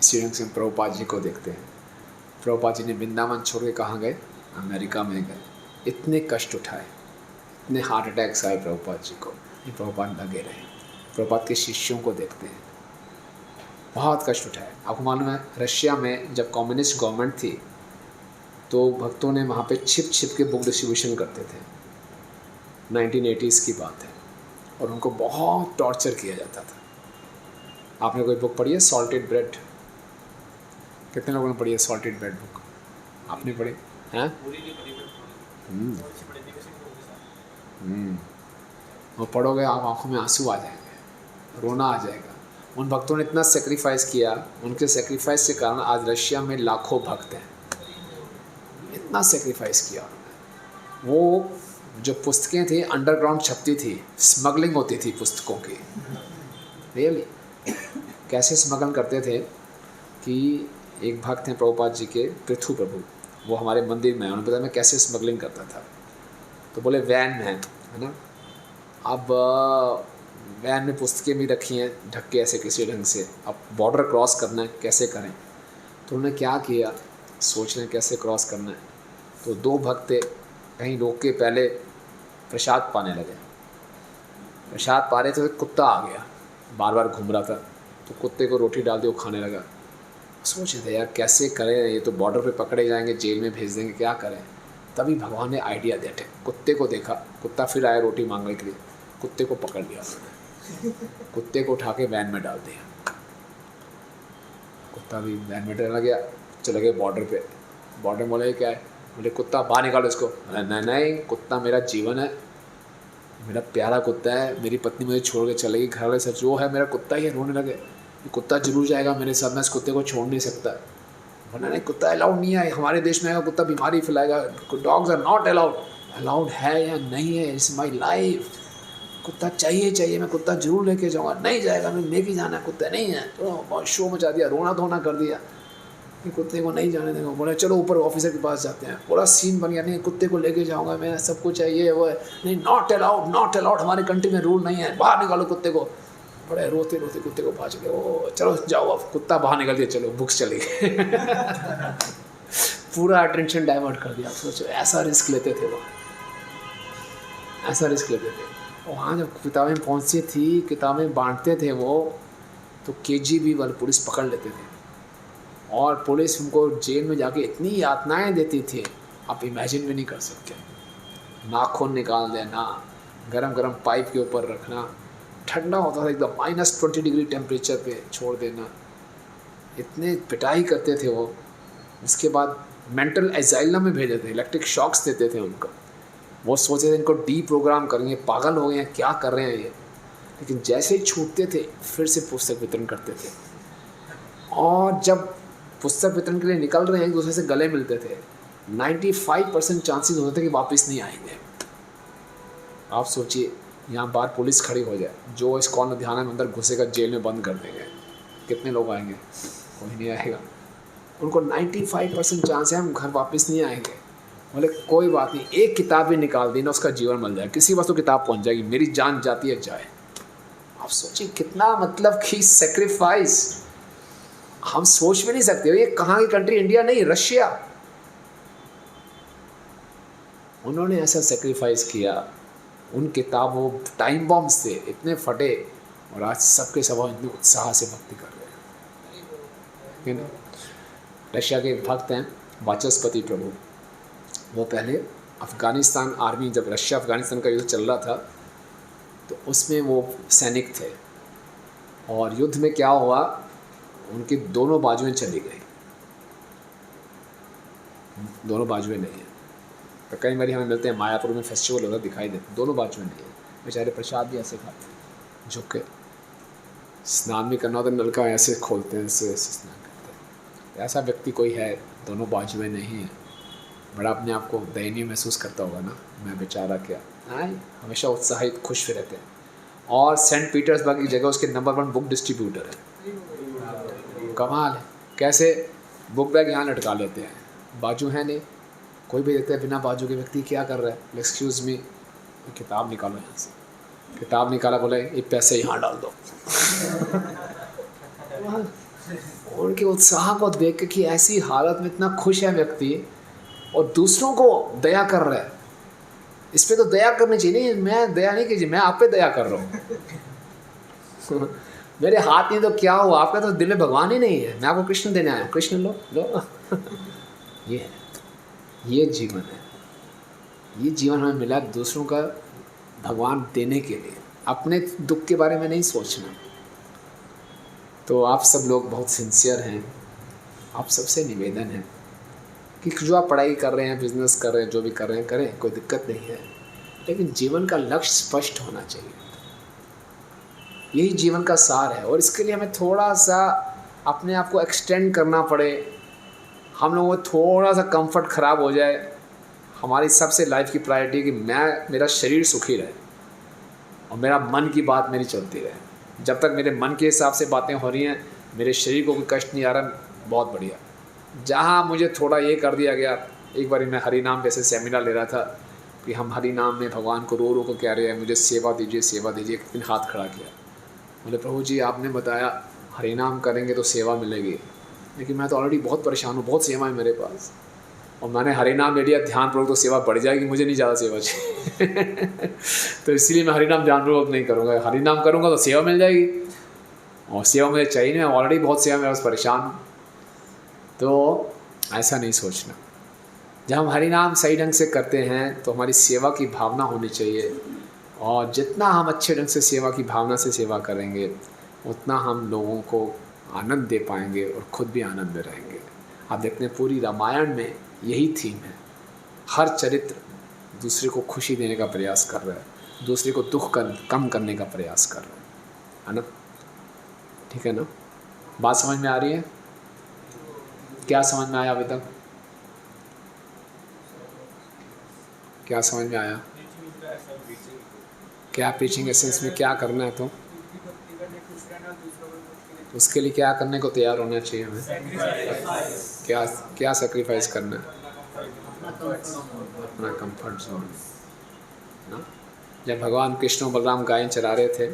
इसी ढंग से हम प्रभुपाद जी को देखते हैं। प्रभुपाद जी ने वृंदावन छोड़ के कहाँ गए? अमेरिका में गए। इतने कष्ट उठाए, इतने हार्ट अटैक्स आए प्रभुपाद जी को, ये प्रभुपाद लगे रहे। प्रभुपाद के शिष्यों को देखते हैं, बहुत कष्ट उठाए। आपको मालूम है रशिया में जब कम्युनिस्ट गवर्नमेंट थी तो भक्तों ने वहाँ पे छिप छिप के बुक डिस्ट्रीब्यूशन करते थे। 1980s की बात है, और उनको बहुत टॉर्चर किया जाता था। आपने कोई बुक पढ़ी है सॉल्टेड ब्रेड? कितने लोगों ने पढ़ी है सॉल्टेड ब्रेड बुक? आपने पढ़ी हैं? वो पढ़ोगे आप आंखों में आंसू आ जाएंगे, रोना आ जाएगा। उन भक्तों ने इतना सेक्रीफाइस किया, उनके सेक्रीफाइस के कारण आज रशिया में लाखों भक्त हैं। इतना सेक्रीफाइस किया उन्होंने। वो जो पुस्तकें थी अंडरग्राउंड छपती थी, स्मगलिंग होती थी पुस्तकों की। रियली कैसे स्मगल करते थे कि एक भक्त हैं प्रभुपाद जी के, पृथु प्रभु, वो हमारे मंदिर में, उन्होंने बताया मैं कैसे स्मगलिंग करता था। तो बोले वैन में है ना, अब वैन में पुस्तकें भी रखी हैं ढक के ऐसे किसी ढंग से, अब बॉर्डर क्रॉस करना है कैसे करें। तो उन्होंने क्या किया, सोच रहे कैसे क्रॉस करना है। तो दो भक्त थे, कहीं रोक के पहले प्रसाद पाने लगे। प्रसाद पा रहे थे तो कुत्ता आ गया, बार बार घूम रहा था, तो कुत्ते को रोटी डाल दी, वो खाने लगा। सोच रहे थे यार कैसे करें, ये तो बॉर्डर पे पकड़े जाएंगे, जेल में भेज देंगे, क्या करें। तभी भगवान ने आइडिया दिया, कुत्ते को देखा, कुत्ता फिर आया रोटी मांगने के लिए, कुत्ते को पकड़ लिया, कुत्ते को उठा के वैन में डाल दिया। कुत्ता भी वैन में चला गया, चले गए बॉर्डर पे। बॉर्डर में बोले क्या है, बोले कुत्ता बाहर निकालो इसको। नहीं नहीं, कुत्ता मेरा जीवन है, मेरा प्यारा कुत्ता है, मेरी पत्नी मुझे छोड़ के चलेगी, घर वाले सब जो है मेरा कुत्ता ही है। रोने लगे, कुत्ता जरूर जाएगा मेरे साथ, मैं इस कुत्ते को छोड़ नहीं सकता। बोला नहीं, कुत्ता अलाउड नहीं है हमारे देश में, आएगा कुत्ता बीमारी फैलाएगा, dogs are not allowed. Allowed है या नहीं है, इट्स माई लाइफ, कुत्ता चाहिए, मैं कुत्ता जरूर लेके जाऊँगा। नहीं जाएगा, मैं लेके जाना है, कुत्ता नहीं है। तो बहुत शो मचा दिया, रोना धोना कर दिया कि कुत्ते को नहीं जाने देंगे। बोला चलो ऊपर ऑफिसर के पास जाते हैं, पूरा सीन बन गया, नहीं कुत्ते को लेके जाऊँगा मैं, सब कुछ चाहिए वो है, नहीं नॉट अलाउड, हमारे कंट्री में रूल नहीं है, बाहर निकालो कुत्ते को। बड़े रोते रोते कुत्ते को पास गए, ओ चलो जाओ, अब कुत्ता बाहर निकल दिया, चलो बुक्स चली गई। पूरा अटेंशन डाइवर्ट कर दिया। सोचो ऐसा रिस्क लेते थे वो, ऐसा रिस्क लेते थे। वहाँ जब किताबें पहुँचती थी, किताबें बांटते थे वो, तो KGB वाली पुलिस पकड़ लेते थे, और पुलिस उनको जेल में जाके इतनी यातनाएं देती थी आप इमेजिन भी नहीं कर सकते। नाखून निकाल देना, गरम गरम पाइप के ऊपर रखना, ठंडा होता था एकदम, -20 डिग्री टेम्परेचर पे छोड़ देना, इतने पिटाई करते थे वो। उसके बाद मेंटल एजाइलम में भेजे थे, इलेक्ट्रिक शॉक्स देते थे उनको। वो सोचे थे इनको डीप्रोग्राम करेंगे, पागल हो गए हैं, क्या कर रहे हैं ये। लेकिन जैसे ही छूटते थे फिर से पुस्तक वितरण करते थे, और जब पुस्तक वितरण के लिए निकल रहे हैं एक दूसरे से गले मिलते थे, 95% चांसेस होते थे कि वापस नहीं आएंगे। आप सोचिए यहाँ बाहर पुलिस खड़ी हो जाए, जो इस कॉर्नर ध्यान में अंदर घुसेगा जेल में बंद कर देंगे, कितने लोग आएंगे? कोई नहीं आएगा। उनको 95% चांस है हम घर वापस नहीं आएंगे। बोले कोई बात नहीं, एक किताब भी निकाल दी ना, उसका जीवन मिल जाए, किसी वस्तु किताब पहुँच जाएगी, मेरी जान जाती है जाए। आप सोचिए कितना मतलब कि सेक्रीफाइस, हम सोच भी नहीं सकते। ये कहाँ की कंट्री, इंडिया नहीं, रशिया। उन्होंने ऐसा सेक्रीफाइस किया, उन किताबों टाइम बॉम्ब्स थे, इतने फटे, और आज सबके सब इतने उत्साह से भक्ति कर रहे हैं। रशिया के भक्त हैं वाचस्पति प्रभु, वो पहले अफ़गानिस्तान आर्मी, जब रशिया अफ़गानिस्तान का युद्ध चल रहा था तो उसमें वो सैनिक थे, और युद्ध में क्या हुआ, उनकी दोनों बाजुएं चली गई, दोनों बाजुएं नहीं है। तो कई बार हमें मिलते हैं मायापुर में फेस्टिवल होता दिखाई देते, दोनों बाजुएं नहीं है। बेचारे प्रसाद भी ऐसे खाते, झुक के स्नान भी करना हो तो नलका ऐसे खोलते हैं, ऐसे स्नान करते हैं। ऐसा व्यक्ति कोई है, दोनों बाजुएं नहीं है, बड़ा अपने आप को दयनीय महसूस करता होगा ना, मैं बेचारा क्या। हमेशा उत्साहित खुश रहते हैं। और सेंट पीटर्सबर्ग की जगह उसके नंबर 1 बुक डिस्ट्रीब्यूटर है। कमाल है, कैसे बुक बैग यहाँ लटका लेते हैं, बाजू है नहीं, कोई भी देखता है बिना बाजू के व्यक्ति क्या कर रहा है, एक्सक्यूज़ मी, किताब निकालो यहाँ से, किताब निकाला, बोले ये पैसे यहाँ डाल दो। उनके उत्साह को देख के कि ऐसी हालत में इतना खुश है व्यक्ति और दूसरों को दया कर रहा है, इस पे तो दया करनी चाहिए। नहीं, मैं दया नहीं कीजिए, मैं आप पे दया कर रहा हूँ। मेरे हाथ नहीं तो क्या हुआ, आपका तो दिल में भगवान ही नहीं है, मैं आपको कृष्ण देने आया हूँ, कृष्ण लो लो। ये जीवन है, ये जीवन हमें मिला दूसरों का भगवान देने के लिए, अपने दुख के बारे में नहीं सोचना। तो आप सब लोग बहुत सिंसियर हैं, आप सबसे निवेदन है कि जो आप पढ़ाई कर रहे हैं, बिजनेस कर रहे हैं, जो भी कर रहे हैं करें, कोई दिक्कत नहीं है, लेकिन जीवन का लक्ष्य स्पष्ट होना चाहिए। यही जीवन का सार है और इसके लिए हमें थोड़ा सा अपने आप को एक्सटेंड करना पड़े, हम लोगों को थोड़ा सा कंफर्ट ख़राब हो जाए। हमारी सबसे लाइफ की प्रायोरिटी कि मेरा शरीर सुखी रहे और मेरा मन की बात मेरी चलती रहे। जब तक मेरे मन के हिसाब से बातें हो रही हैं, मेरे शरीर को कोई कष्ट नहीं आ रहा, बहुत बढ़िया। जहाँ मुझे थोड़ा ये कर दिया गया, एक बार मैं हरि नाम जैसे सेमिनार ले रहा था कि हम हरि नाम में भगवान को रो को कह रहे हैं, मुझे सेवा दीजिए सेवा दीजिए। एक दिन हाथ खड़ा किया, बोले प्रभु जी आपने बताया हरि नाम करेंगे तो सेवा मिलेगी, लेकिन मैं तो ऑलरेडी बहुत परेशान हूँ, बहुत सेवा है मेरे पास, और मैंने हरि नाम ले लिया ध्यानपूर्वक तो सेवा बढ़ जाएगी, मुझे नहीं ज़्यादा सेवा चाहिए। तो इसलिए मैं हरि नाम ध्यानपूर्वक नहीं करूँगा, हरि नाम करूँगा तो सेवा मिल जाएगी, और सेवा मुझे चाहिए नहीं, मैं ऑलरेडी बहुत सेवा में बस परेशान हूँ। तो ऐसा नहीं सोचना। जब हम हरि नाम सही ढंग से करते हैं तो हमारी सेवा की भावना होनी चाहिए, और जितना हम अच्छे ढंग से सेवा की भावना से सेवा करेंगे उतना हम लोगों को आनंद दे पाएंगे और ख़ुद भी आनंद में रहेंगे। आप देखते हैं पूरी रामायण में यही थीम है, हर चरित्र दूसरे को खुशी देने का प्रयास कर रहा है, दूसरे को दुख कम करने का प्रयास कर रहा है ना? ठीक है ना? बात समझ में आ रही है? क्या समझ में आया अभी तक? क्या समझ में आया? क्या प्रीचिंग एसेंस में क्या करना है? तो उसके लिए क्या करने को तैयार होना चाहिए हमें? क्या क्या सेक्रीफाइस करना है? अपना कंफर्ट जोन ना। जब भगवान कृष्ण और बलराम गायें चरा रहे थे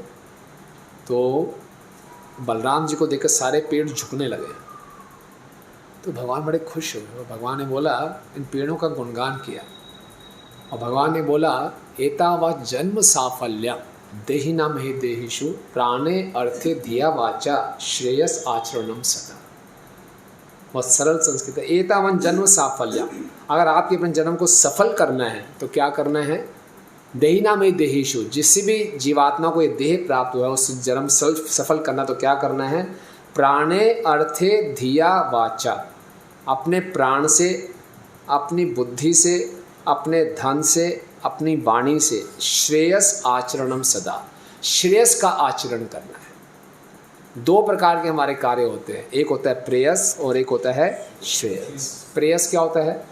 तो बलराम जी को देखकर सारे पेड़ झुकने लगे, तो भगवान बड़े खुश हुए। भगवान ने बोला, इन पेड़ों का गुणगान किया, और भगवान ने बोला एतावा जन्म साफल्यम देहि न महि देहिषु प्राणे अर्थे धिया वाचा श्रेयस आचरणम सदा। बहुत सरल संस्कृत है। एतावन जन्म साफल्यम, अगर आपके अपने जन्म को सफल करना है तो क्या करना है? देहि न महि देहिषु, जिससे भी जीवात्मा को ये देह प्राप्त हुआ है उस जन्म सफल करना तो क्या करना है? प्राणे अर्थे धिया वाचा, अपने प्राण से, अपनी बुद्धि से, अपने धन से, अपनी वाणी से श्रेयस आचरणम सदा, श्रेयस का आचरण करना है। दो प्रकार के हमारे कार्य होते हैं, एक होता है प्रेयस और एक होता है श्रेयस। प्रेयस क्या होता है?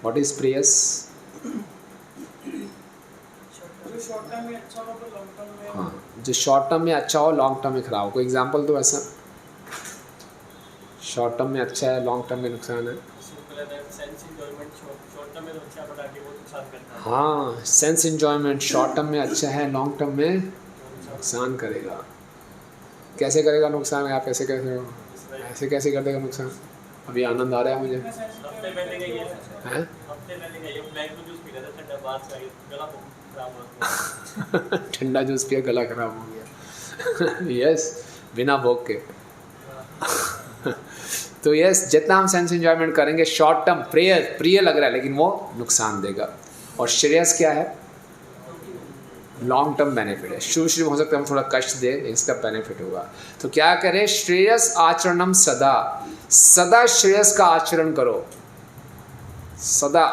What is preyas? हाँ, जो शॉर्ट टर्म में अच्छा हो, लॉन्ग टर्म में खराब हो। कोई एग्जांपल दो ऐसा, शॉर्ट टर्म में अच्छा है, लॉन्ग टर्म में नुकसान है। हाँ, सेंस एंजॉयमेंट शॉर्ट टर्म में अच्छा है, लॉन्ग टर्म में नुकसान करेगा। कैसे करेगा नुकसान? आप ऐसे कैसे हो, ऐसे कैसे कर देगा नुकसान? अभी आनंद आ रहा है मुझे। हैं? ठंडा जूस पिया गला खराब हो गया। यस, बिना भोग के। तो यस, जितना हम सेंस एंजॉयमेंट करेंगे शॉर्ट टर्म प्रिय लग रहा है लेकिन वो नुकसान देगा। और श्रेयस क्या है? लॉन्ग टर्म बेनिफिट है। शुरू में हो सकता है हम थोड़ा कष्ट दे, इसका बेनिफिट होगा। तो क्या करें? श्रेयस आचरणम सदा, सदा श्रेयस का आचरण करो, सदा।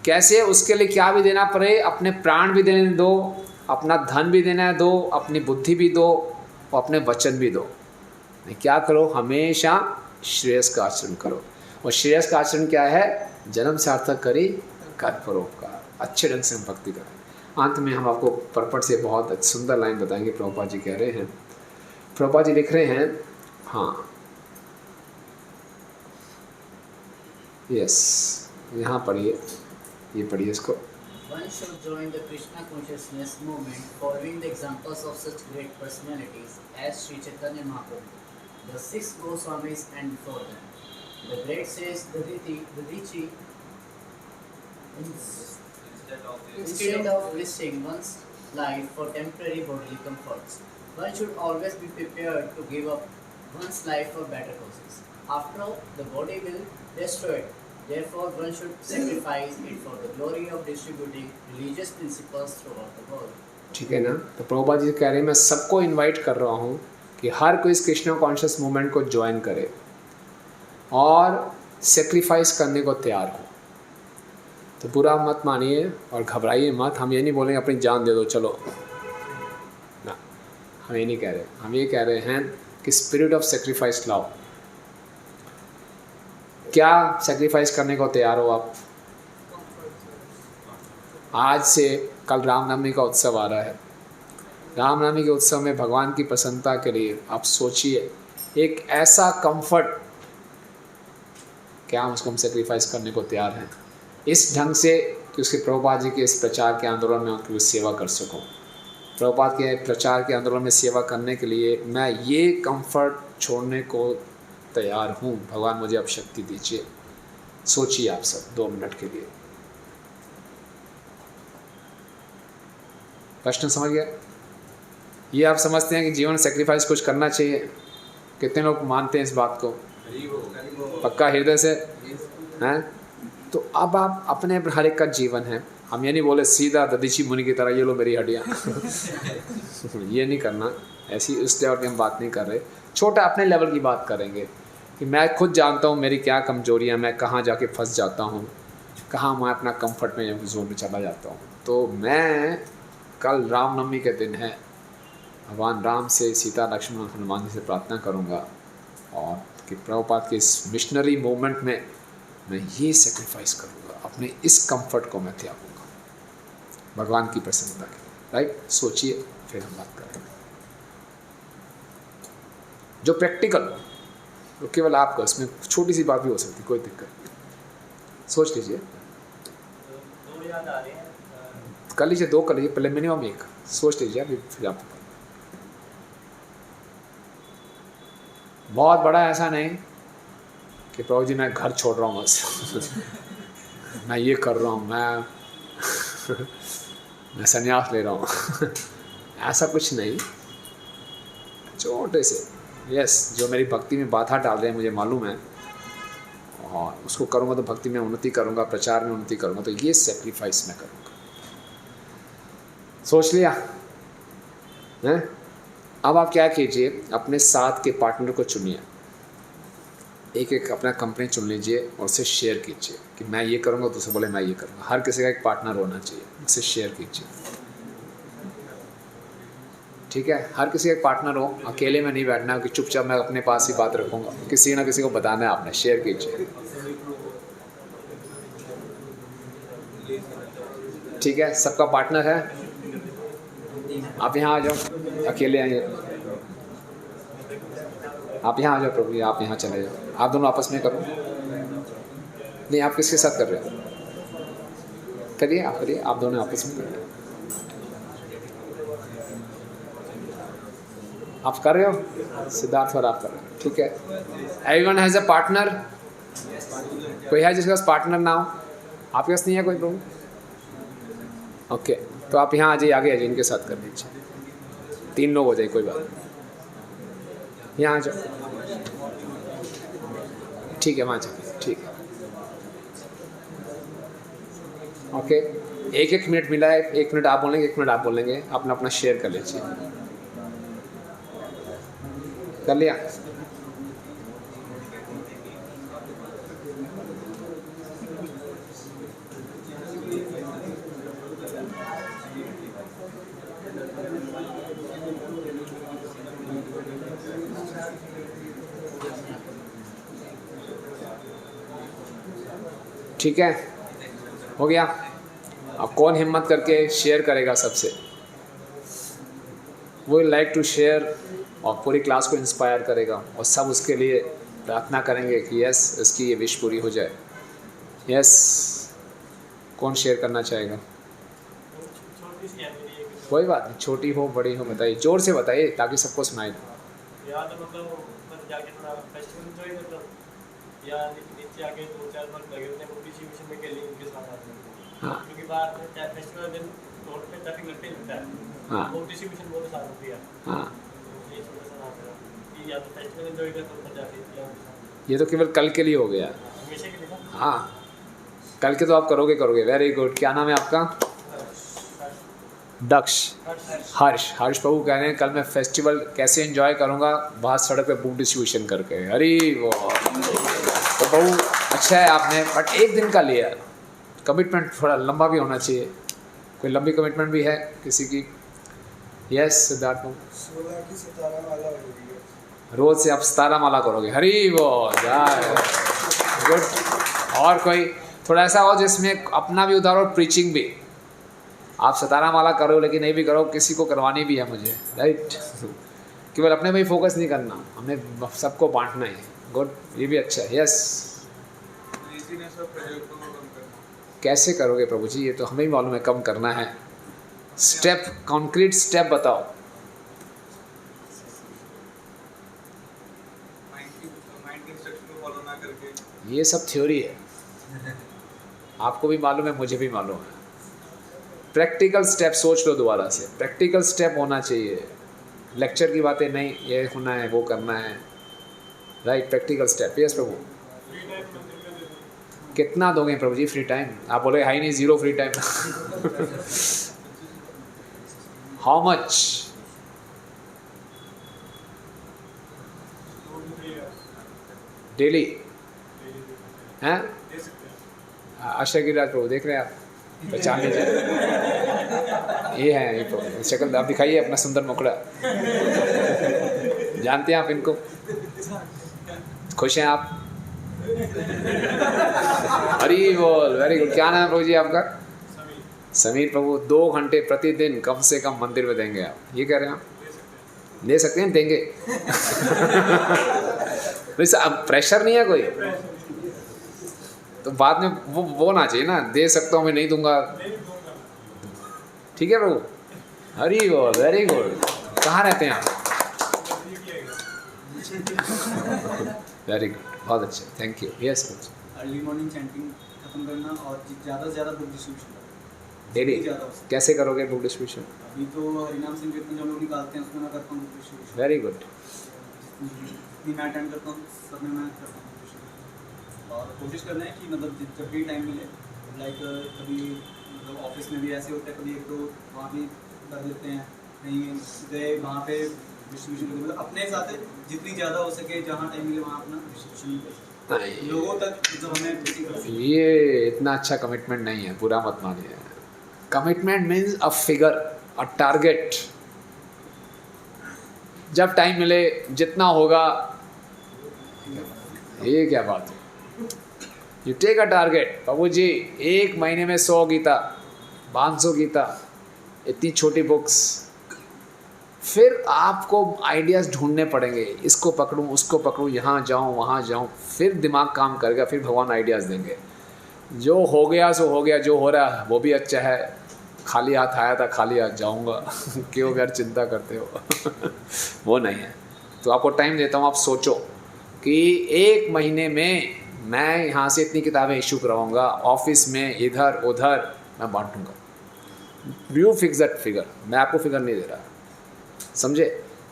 कैसे? उसके लिए क्या भी देना पड़े, अपने प्राण भी देने दो, अपना धन भी देना दो, अपनी बुद्धि भी दो और अपने वचन भी दो। क्या करो? हमेशा श्रेयस का आचरण करो। और श्रेयस का आचरण क्या है? जन्म सार्थक करी कर परोपकार, अच्छे ढंग से हम भक्ति करें। अंत में हम आपको परपट से बहुत सुंदर लाइन बताएंगे। प्रभुपाद जी कह रहे हैं, प्रभुपाद जी लिख रहे हैं, हाँ, यस, यहाँ पढ़िए, ये पढ़िए इसको। One should join the Krishna consciousness movement following the examples of such great personalities as Sri Chaitanya Mahaprabhu, the six Goswamis and before them, the great sages Dadichi. Instead of risking one's life for temporary bodily comforts, one should always be prepared to give up one's life for better causes. After all, the body will destroy it. Therefore, one should sacrifice it for the glory of distributing religious principles throughout the world. ठीक है ना। तो प्रभुपाद जी कह रहे हैं मैं सबको invite कर रहा हूँ कि हर कोई इस कृष्णा कॉन्शियस मूवमेंट को ज्वाइन करे और सेक्रीफाइस करने को तैयार हो। तो बुरा मत मानिए और घबराइए मत। हम ये नहीं बोलेंगे अपनी जान दे दो चलो ना, हम ये नहीं कह रहे। हम ये कह रहे हैं कि स्पिरिट ऑफ सेक्रीफाइस लाओ। क्या सेक्रीफाइस करने को तैयार हो आप? आज से कल रामनवमी का उत्सव आ रहा है। रामनवमी के उत्सव में भगवान की प्रसन्नता के लिए आप सोचिए एक ऐसा कंफर्ट, क्या हम उसको हम सेक्रीफाइस करने को तैयार हैं इस ढंग से कि उसके प्रभुपाद जी के इस प्रचार के आंदोलन में उनकी सेवा कर सकूं। प्रभुपाद के प्रचार के आंदोलन में सेवा करने के लिए मैं ये कंफर्ट छोड़ने को तैयार हूँ। भगवान मुझे अब शक्ति दीजिए। सोचिए आप सब 2 मिनट के लिए। प्रश्न समझ गया? ये आप समझते हैं कि जीवन सेक्रीफाइस कुछ करना चाहिए? कितने लोग मानते हैं इस बात को? पक्का हृदय से हैं? तो अब आप अपने हर एक का जीवन है। हम ये नहीं बोले सीधा ददीची मुनि की तरह ये लो मेरी हड्डियाँ ये नहीं करना। ऐसी उस लेवल की हम बात नहीं कर रहे। छोटा अपने लेवल की बात करेंगे कि मैं खुद जानता हूँ मेरी क्या कमजोरियाँ, मैं कहाँ जाके फंस जाता हूँ, कहाँ मैं अपना कंफर्ट में जोन में चला जाता हूँ। तो मैं कल रामनवमी के दिन है, भगवान राम से, सीता लक्ष्मण हनुमान जी से प्रार्थना करूँगा और कि प्रभुपाद के इस मिशनरी मूवमेंट में मैं ये सेक्रीफाइस करूँगा, अपने इस कंफर्ट को मैं त्यागूंगा भगवान की प्रसन्नता के लिए। राइट? सोचिए फिर हम बात करेंगे। जो प्रैक्टिकल तो केवल आपका, इसमें छोटी सी बात भी हो सकती, कोई दिक्कत नहीं। सोच लीजिए। 2 याद आ रहे हैं। कर लीजिए, 2 कर लीजिए, पहले मिनिमम 1 सोच लीजिए। अभी फिर आप बहुत बड़ा ऐसा नहीं कि प्रभु जी मैं घर छोड़ रहा हूँ बस मैं ये कर रहा हूँ, मैं संन्यास ले रहा हूँ ऐसा कुछ नहीं। छोटे से यस, जो मेरी भक्ति में बाधा डाल रहे हैं मुझे मालूम है, और उसको करूँगा तो भक्ति में उन्नति करूँगा, प्रचार में उन्नति करूँगा, तो ये सेक्रीफाइस मैं करूँगा। सोच लिया हैं? अब आप क्या कीजिए, अपने साथ के पार्टनर को चुनिए। एक अपना कंपनी चुन लीजिए और उसे शेयर कीजिए कि मैं ये करूँगा, दूसरे बोले मैं ये करूँगा। हर किसी का एक पार्टनर होना चाहिए, उसे शेयर कीजिए। ठीक है? हर किसी का एक पार्टनर हो, अकेले में नहीं बैठना कि चुपचाप मैं अपने पास ही बात रखूँगा। किसी ना किसी को बताना है आपने, शेयर कीजिए। ठीक है? सबका पार्टनर है। आप यहाँ आ जाओ, अकेले आइए। आप यहाँ आ जाओ प्रभु, आप यहाँ चले जाओ। आप दोनों आपस में करो। नहीं, आप किसके साथ कर रहे हो? करिए, आप करिए, आप दोनों आपस में करिए। आप कर रहे हो सिद्धार्थ और आप कर रहे हो? ठीक है। Everyone has a partner. कोई है जिसके पास पार्टनर ना हो? आपके पास नहीं है कोई प्रभु? ओके, तो आप यहाँ आ जाइए, आगे आ जाइए, इनके साथ कर लीजिए। 3 लोग हो जाए, कोई बात नहीं। यहाँ आ जाओ। ठीक है, वहाँ जाइए। ठीक है, ओके। 1-1 मिनट मिला है। 1 मिनट आप बोलेंगे, 1 मिनट आप बोलेंगे। अपना अपना शेयर कर लीजिए। कर लिया? ठीक है, हो गया। अब कौन हिम्मत करके शेयर करेगा सबसे? वो लाइक टू शेयर और पूरी क्लास को इंस्पायर करेगा और सब उसके लिए प्रार्थना करेंगे कि यस, इसकी ये विश पूरी हो जाए। यस, कौन शेयर करना चाहेगा? छोटी सी है मेरी एक। कोई बात नहीं, छोटी हो बड़ी हो बताइए, जोर से बताइए ताकि सबको सुनाई दे। या तो मतलब ऊपर जाके थोड़ा फेस्टिवल एंजॉय करता हूँ, या नीचे आके 2-4 बार लगे होते हैं वो डिस्ट्रीब्यूशन में के लिए उनके साथ आते हैं। हाँ। क्योंकि बाहर में फेस्टिवल दिन रोड पे ट्रैफिक लगते ही लगता है, हाँ। वो डिस्ट्रीब्यूशन बहुत आसान होती है। हाँ, ये छोटा सा नाम है कि या तो फेस्टिवल एंजॉय करता ऊपर जाके, या ये तो केवल कल के लिए हो गया। हमेशा के लिए ना। हाँ, कल के तो आप करोगे। Very good. क्या नाम है आपका? दक्ष। हर्ष प्रभु कह रहे हैं कल मैं फेस्टिवल कैसे एंजॉय करूंगा, बाहर सड़क पे बुक डिस्ट्रीब्यूशन करके। अरे वो तो प्रभु अच्छा है आपने, बट एक दिन का लिया। कमिटमेंट थोड़ा लंबा भी होना चाहिए। कोई लंबी कमिटमेंट भी है किसी की? यस सिद्धार्थ प्रभु। 16 की 17 वाला हो गया। रोज से आप 17 माला करोगे। हरी वो गुड। और कोई थोड़ा ऐसा हो जिसमें अपना भी उतारो और प्रीचिंग भी। आप 17 माला करो लेकिन नहीं भी करो, किसी को करवानी भी है मुझे, राइट। केवल अपने में ही फोकस नहीं करना, हमने सबको बांटना है। गुड, ये भी अच्छा है। यस, लेजीनेस और प्रेशर को कम करना। कैसे करोगे प्रभु जी? ये तो हमें भी मालूम है कम करना है। स्टेप, कॉन्क्रीट स्टेप बताओ। माइंड के इंस्ट्रक्शन को फॉलो ना करके। ये सब थ्योरी है, आपको भी मालूम है, मुझे भी मालूम है। प्रैक्टिकल स्टेप सोच लो दोबारा से। प्रैक्टिकल स्टेप होना चाहिए, लेक्चर की बातें नहीं, ये होना है वो करना है, राइट। Practical step. यस प्रभु। कितना दोगे प्रभु जी फ्री टाइम? आप बोले हाई नहीं, 0 free time. How much? Daily हैं? आशा गिरिराज प्रभु देख रहे हैं आप, पहचान लीजिए। ये है, ये प्रभु शक्ल आप दिखाइए अपना सुंदर मुखड़ा। जानते हैं आप इनको? खुश हैं आप? हरी बोल। Very good. क्या नाम है प्रभु जी आपका? समीर प्रभु। 2 घंटे प्रतिदिन कम से कम मंदिर में देंगे आप, ये कह रहे हैं आप? दे सकते हैं, देंगे। वैसे अब प्रेशर नहीं है कोई, तो बाद में वो ना चाहिए ना, दे सकता हूँ मैं नहीं दूंगा। ठीक है प्रभु। हरी बोल। Very good. कहाँ रहते हैं आप? वेरी गुड, बहुत अच्छा, thank you. Yes Prabhu. Early morning chanting खत्म करना और ज़्यादा से ज़्यादा बुक डिस्ट्रीब्यूशन करना। डेली कैसे करोगे बुक डिस्ट्रीब्यूशन? अभी तो हरिनाम संकीर्तन जो लोग निकालते हैं उसमें मैं करता हूँ बुक डिस्ट्रीब्यूशन। Very good. जितनी मैं अटेंड करता हूँ सब में मैं करता हूँ बुक डिस्ट्रीब्यूशन। और कोशिश करना है कि मतलब जब भी टाइम मिले, लाइक कभी मतलब ऑफिस में भी ऐसे होता है, कभी 1-2 वहाँ भी कर लेते हैं, कहीं गए वहाँ पे डिस्ट्रीब्यूशन करते, मतलब अपने साथ जितनी ज़्यादा हो सके जहाँ टाइम मिले वहाँ अपना डिस्ट्रीब्यूशन कर लोगों तक जो हमें। ये इतना अच्छा कमिटमेंट नहीं है, बुरा मत मानिए। Commitment means a figure, a target. जब टाइम मिले जितना होगा, ये क्या बात है? You take a target. बाबू जी 1 महीने में 100 गीता, 500 गीता, इतनी छोटी बुक्स। फिर आपको आइडियाज़ ढूंढने पड़ेंगे, इसको पकड़ूं उसको पकड़ूं, यहाँ जाऊँ वहाँ जाऊँ, फिर दिमाग काम करेगा, फिर भगवान आइडियाज़ देंगे। जो हो गया सो हो गया, जो हो रहा है वो भी अच्छा है। खाली हाथ आया था खाली हाथ जाऊँगा। क्यों यार चिंता करते हो? वो नहीं है। तो आपको टाइम देता हूँ, आप सोचो कि 1 महीने में मैं यहाँ से इतनी किताबें इशू करवाऊँगा, ऑफिस में इधर उधर मैं बांटूँगा। यू फिक्स दैट फिगर, मैं आपको फिगर नहीं दे रहा, समझे?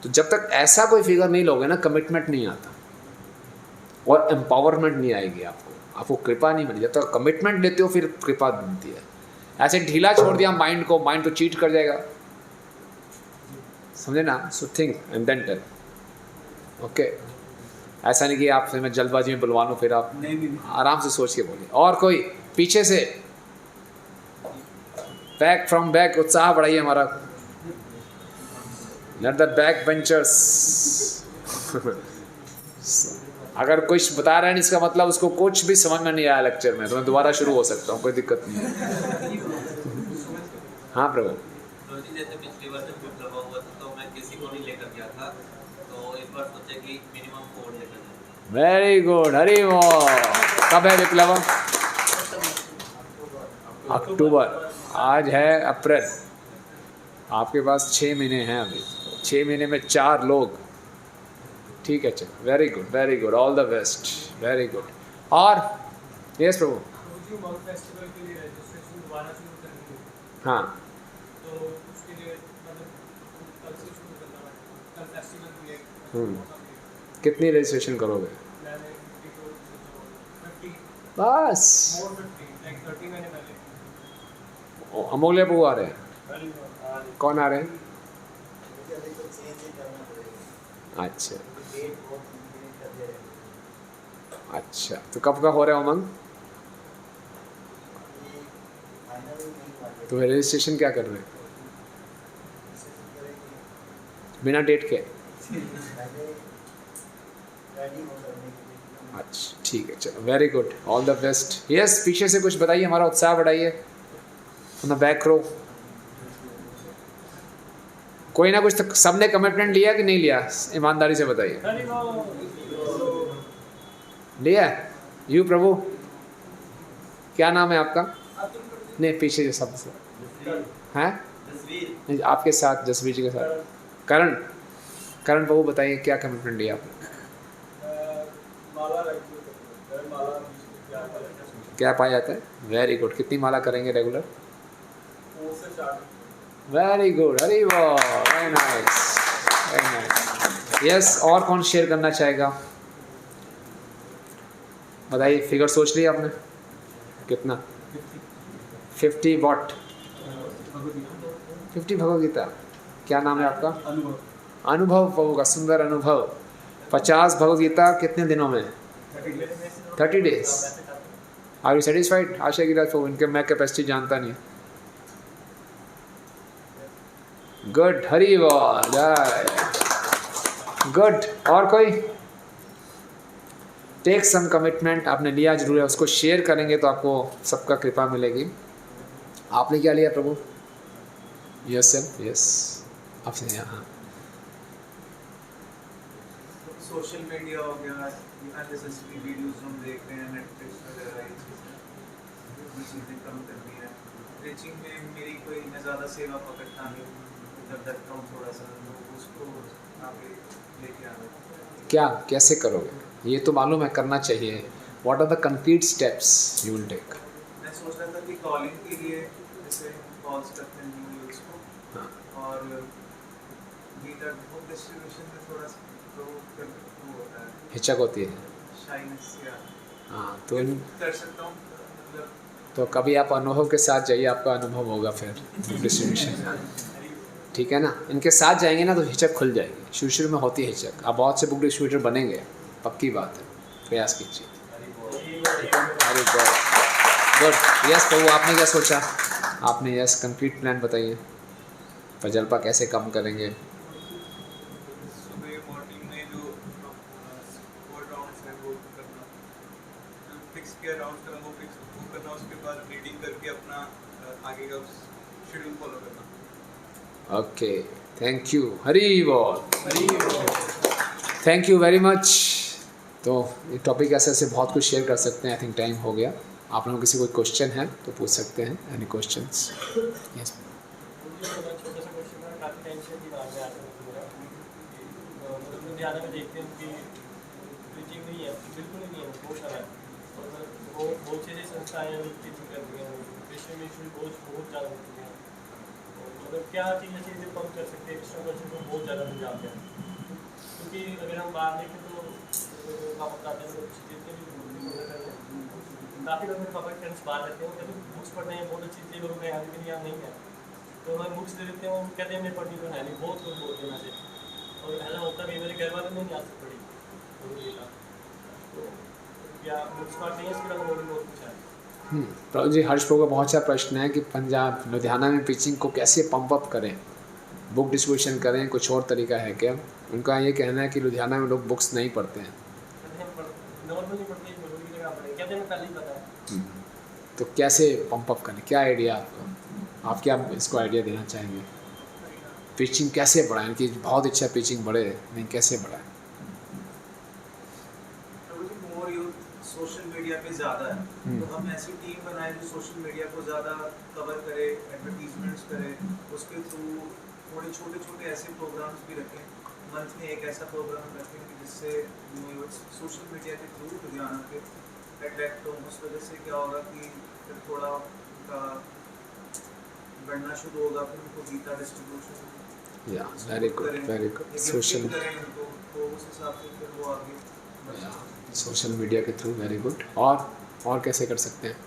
तो जब तक ऐसा कोई फिगर नहीं लोगे ना, कमिटमेंट नहीं आता और एम्पावरमेंट नहीं आएगी आपको कृपा नहीं मिलेगी। जब तक कमिटमेंट लेते हो फिर कृपा मिलती है। ऐसे ढीला छोड़ दिया माइंड को, माइंड तो चीट कर जाएगा, समझे ना? So think and then tell. Okay, ऐसा नहीं कि आपसे मैं जल्दबाजी में बुलवा लूँ, फिर आप आराम से सोच के बोलिए। और कोई पीछे से बैक फ्रॉम बैक उत्साह बढ़ाइए हमारा। Let the back benchers। अगर कुछ बता रहे हैं इसका मतलब उसको कुछ भी समझ में नहीं आया लेक्चर में, तो मैं दोबारा शुरू हो सकता हूँ, कोई दिक्कत नहीं है। हाँ प्रभु। जैसे पिछली बार जब विप्लव हुआ था तो मैं किसी को नहीं लेकर गया था, तो इस बार सोचा कि मिनिमम 4 लेकर जाऊँ। वेरी गुड, हरी बोल। कब है विप्लव? अक्टूबर, आज है अप्रैल, आपके पास 6 महीने हैं अभी, 6 महीने में 4 लोग, ठीक है चलो, very good, all the best, very good. और यस प्रभु, जो माउंट फेस्टिवल के लिए रजिस्ट्रेशन दोबारा शुरू करनी है, हाँ तो उसके लिए मतलब कल से शुरू करना है, कल फेस्टिवल भी है, कितनी रजिस्ट्रेशन करोगे? मैंने 50 बस more 50 like 30 महीने पहले। अमोल्य प्रभु आ रहे हैं, कौन आ रहे हैं? अच्छा अच्छा, तो कब का हो रहा है उमंग? तो रजिस्ट्रेशन क्या कर रहे हैं बिना डेट के? अच्छा ठीक है चलो, very good, all the best. Yes, पीछे से कुछ बताइए, हमारा उत्साह बढ़ाइए। अपना बैक रो, कोई ना कुछ तो सबने कमिटमेंट लिया कि नहीं लिया, ईमानदारी से बताइए। लिया? यू प्रभु, क्या नाम है आपका? नहीं, पीछे जो सब हैं नहीं, आपके साथ जसवीर जी के साथ करण प्रभु, बताइए क्या कमिटमेंट लिया आपने? क्या पाया जाता है? वेरी गुड, कितनी माला करेंगे रेगुलर? वेरी गुड, हरी बोल, very nice, very nice. Yes, और कौन शेयर करना चाहेगा? बताइए, फिगर सोच लिया आपने कितना? 50 वॉट? 50 भगवद गीता। क्या नाम है आपका? अनुभव प्रभु का सुंदर अनुभव। 50 भगवद गीता कितने दिनों में? 30 डेज। Are you satisfied? आशा की प्रभु, इनके मैं कैपेसिटी जानता नहीं। गुड, हरी बोल, जय गुड। और कोई? टेक सम कमिटमेंट, आपने लिया जरूर है, उसको शेयर करेंगे तो आपको सबका कृपा मिलेगी। आपने क्या लिया प्रभु? यस सर, यस, आपसे यहाँ सोशल मीडिया हो गया, अननेसेसरी वीडियोस हम देख रहे हैं, नेटफ्लिक्स वगैरह ये चीज़ें कम करनी है। टीचिंग में मेरी कोई मैं ज़्यादा सेवा पकड़ता नहीं, जब देखता हूँ थोड़ा सा तो उसको आगे लेके आना। क्या कैसे करोगे? ये तो मालूम है करना चाहिए। What are the concrete steps you will take? मैं सोच रहा था कि कॉलिंग के लिए जैसे कॉल्स करते हैं न्यू यूज़ को, और मीटर बुक डिस्ट्रीब्यूशन में थोड़ा सा तो वो होता है, हिचक होती है, शाइनेस या हाँ, तो कर सकता हूँ मतलब। तो कभी आप अनुभव के साथ जाइए, आपका अनुभव होगा फिर डिस्ट्रीब्यूशन, ठीक है ना? इनके साथ जाएंगे ना तो हिचक खुल जाएगी। शुरू में होती है हिचक, आप बहुत से बुक डिस्ट्रीब्यूटर बनेंगे, पक्की बात है, प्रयास कीजिए। Very good, good. यस प्रभु, आपने क्या सोचा? आपने यस कंक्रीट प्लान बताइए, प्रजल्पा कैसे कम करेंगे? सुबह मॉर्निंग में जो 4 राउंड्स है वो करना, जो फिक्स किया राउंड्स का वो करना, उसके बाद रीडिंग करके अपना आगे का शेड्यूल फॉलो करना। ओके, थैंक यू, हरी बोल, थैंक यू वेरी मच। तो ये टॉपिक ऐसे बहुत कुछ शेयर कर सकते हैं। आई थिंक टाइम हो गया। आप लोगों को किसी कोई क्वेश्चन है तो पूछ सकते हैं, एनी क्वेश्चंस? यस। छोटा सा क्वेश्चन है, काफ़ी टाइम से दिमाग में आता है मेरा, मतलब लुधियाना में देखते हैं कि टीचिंग नहीं है, बिल्कुल ही नहीं है, बहुत सारा है, और वो बहुत सी संस्थाएं टीचिंग करती हैं, क्रिश्चियन मिशन बहुत ज़्यादा होती हैं, मतलब क्या चीज़ ऐसी जो कम कर सकते हैं क्रिश्चियन कल्चर को बहुत ज़्यादा समझाते हैं? क्योंकि अगर हम बाहर देखें तो पापा बताते हैं जितने भी काफ़ी लोग मेरे पापा के फ्रेंड्स बाहर रहते हैं, जब बुक्स पढ़ने हैं बहुत अच्छी चीज़ लोग यहाँ के लिए नहीं है, तो हमें बुक्स दे देते हैं, वो कहते हैं मैं पढ़नी तो है नहीं, बहुत कुछ बोलते हैं ऐसे, और ऐसा होता भी मेरे घर वाले ने नहीं आज तक पढ़ी, तो क्या बुक्स पढ़ नहीं है, इसके अलावा और भी बहुत कुछ है। प्रभु जी, हर्ष प्रभु का बहुत अच्छा प्रश्न है कि पंजाब लुधियाना में पिचिंग को कैसे पंप अप करें, बुक डिस्ट्रीब्यूशन करें, कुछ और तरीका है क्या? उनका ये कहना है कि लुधियाना में लोग बुक्स नहीं पढ़ते हैं, नॉर्मली पढ़ते हैं, जरूरी जगह पढ़े, कहते हैं पहले ही पता है। तो कैसे पंप अप करें? क्या आइडिया आपका? आप क्या इसको आइडिया देना चाहेंगे? पिचिंग कैसे बढ़ाएं कि बहुत अच्छा पिचिंग बढ़े, नहीं कैसे बढ़ाएं? मोर यूथ सोशल मीडिया पे ज़्यादा है, तो हम ऐसी टीम बनाए जो सोशल मीडिया को ज़्यादा कवर करे, एडवर्टीजमेंट्स करे, उसके थ्रू थोड़े छोटे छोटे ऐसे प्रोग्राम्स भी रखें, मंथ में एक ऐसा प्रोग्राम रखें कि जिससे सोशल मीडिया के थ्रू लुधियाना के अट्रैक्ट हो। उस वजह से क्या होगा कि फिर थोड़ा उनका बढ़ना शुरू होगा, फिर उनको गीता डिस्ट्रीब्यूशन या वेरी गुड सोशल तो उस हिसाब से फिर वो आगे बढ़ेगा। सोशल मीडिया के थ्रू वेरी गुड। और कैसे कर सकते हैं?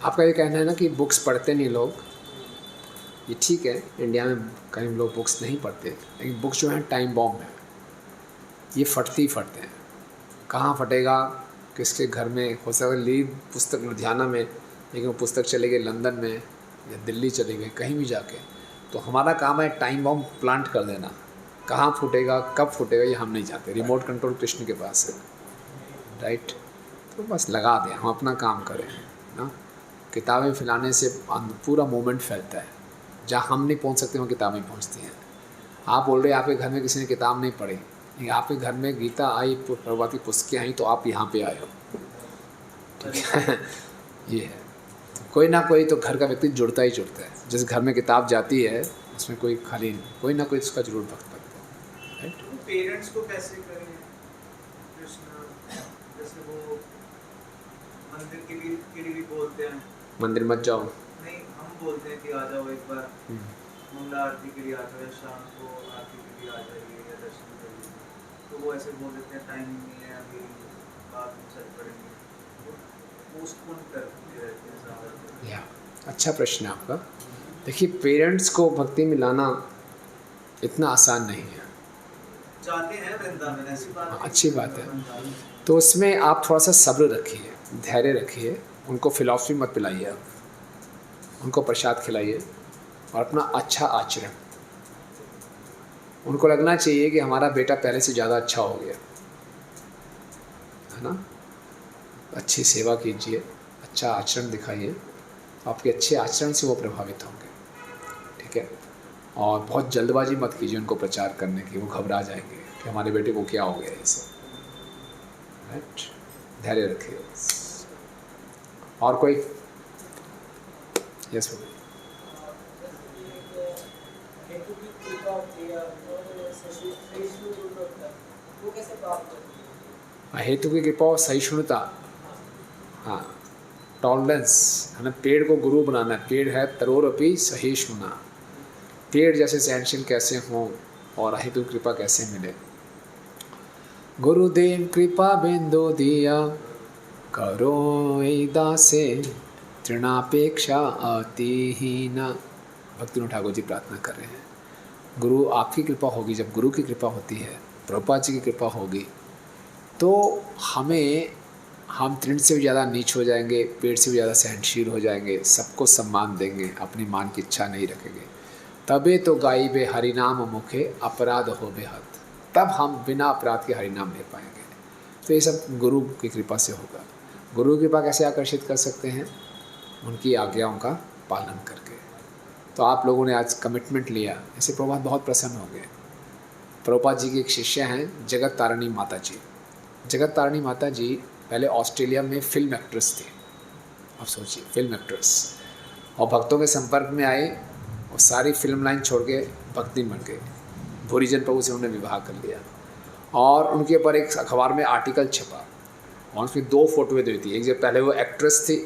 आपका ये कहना है ना कि बुक्स पढ़ते नहीं लोग, ये ठीक है, इंडिया में कई लोग बुक्स नहीं पढ़ते, लेकिन बुक्स जो है टाइम बॉम्ब है, ये फटते हैं। कहाँ फटेगा, किसके घर में हो सकता है ली पुस्तक लुधियाना में, लेकिन वो पुस्तक चले गई लंदन में या दिल्ली चले गए, कहीं भी जाके। तो हमारा काम है टाइम बॉम्ब प्लांट कर देना। कहाँ फूटेगा, कब फूटेगा, ये हम नहीं जानते। रिमोट कंट्रोल कृष्ण के पास है, राइट? तो बस लगा दें, हम अपना काम करें ना। किताबें फैलाने से पूरा मूवमेंट फैलता है। जहाँ हम नहीं पहुँच सकते वहाँ किताबें पहुँचती हैं। आप बोल रहे हैं आपके घर में किसी ने किताब नहीं पढ़ी, आपके घर में गीता आई, प्रभुपाद की पुस्तकें आई, तो आप यहाँ पे आए हो, ठीक है? ये है, तो कोई ना कोई तो घर का व्यक्ति जुड़ता ही जुड़ता है। जिस घर में किताब जाती है उसमें कोई खाली कोई ना कोई उसका जरूर भक्त लगता है, राइट? पेरेंट्स को कैसे करें कृष्ण, जैसे वो मंदिर के लिए भी बोलते हैं, मंदिर मत जाओ, नहीं हम बोलते हैं कि आ जाओ एक बार मंगला आरती के लिए आ जाओ, या शाम को आरती के लिए आ जाइए या दर्शन करिए, तो वो ऐसे बोल देते हैं टाइम नहीं है अभी, बाद में चल पड़ेंगे, तो पोस्टपोन करते रहते हैं ज़्यादातर। या अच्छा प्रश्न है आपका। देखिए, पेरेंट्स को भक्ति में लाना इतना आसान नहीं है। जाते हैं वृंदावन, ऐसी बात नहीं, अच्छी बात है। तो उसमें आप थोड़ा सा सब्र रखिए, धैर्य रखिए, उनको फिलॉसफी मत पिलाइए, आप उनको प्रसाद खिलाइए और अपना अच्छा आचरण, उनको लगना चाहिए कि हमारा बेटा पहले से ज़्यादा अच्छा हो गया है ना। अच्छी सेवा कीजिए, अच्छा आचरण दिखाइए, आपके अच्छे आचरण से वो प्रभावित होंगे, ठीक है? और बहुत जल्दबाजी मत कीजिए उनको प्रचार करने की, वो घबरा जाएंगे कि हमारे बेटे को क्या हो गया ये सब, राइट? धैर्य रखिए। और कोई? यस बोलिए। हेतु की कृपा और सहिष्णुता, हाँ, टॉलरेंस है ना। पेड़ को गुरु बनाना है, पेड़ है तरोरपि सहिष्णुना, पेड़ जैसे सहनशील कैसे हों और अहेतु कृपा कैसे मिले। गुरुदेव कृपा बिंदु दिया, करो दासे तृणापेक्षा अतिहीना। भक्तिनाथ ठाकुर जी प्रार्थना कर रहे हैं, गुरु आपकी कृपा होगी। जब गुरु की कृपा होती है, प्रभुपाद जी की कृपा होगी, तो हम तृण से भी ज़्यादा नीच हो जाएंगे, पेड़ से भी ज़्यादा सहनशील हो जाएंगे, सबको सम्मान देंगे, अपनी मान की इच्छा नहीं रखेंगे। तबे तो गाई बे हरिनाम मुखे अपराध हो बेहद, तब हम बिना अपराध के हरिनाम ले पाएंगे। तो ये सब गुरु की कृपा से होगा। गुरु की कृपा कैसे आकर्षित कर सकते हैं? उनकी आज्ञाओं का पालन करके। तो आप लोगों ने आज कमिटमेंट लिया, ऐसे प्रभुपाद बहुत प्रसन्न हो गए। प्रभुपाद जी की एक शिष्य हैं जगत तारिणी माता जी। जगत तारिणी माता जी पहले ऑस्ट्रेलिया में फिल्म एक्ट्रेस थी। आप सोचिए, फिल्म एक्ट्रेस, और भक्तों के संपर्क में आए और सारी फिल्म लाइन छोड़ के भक्ति बन गए। भूरीजन प्रभु से उन्होंने विवाह कर लिया और उनके ऊपर एक अखबार में आर्टिकल छपा और उसमें 2 फोटोएं दी थी। एक जब पहले वो एक्ट्रेस थी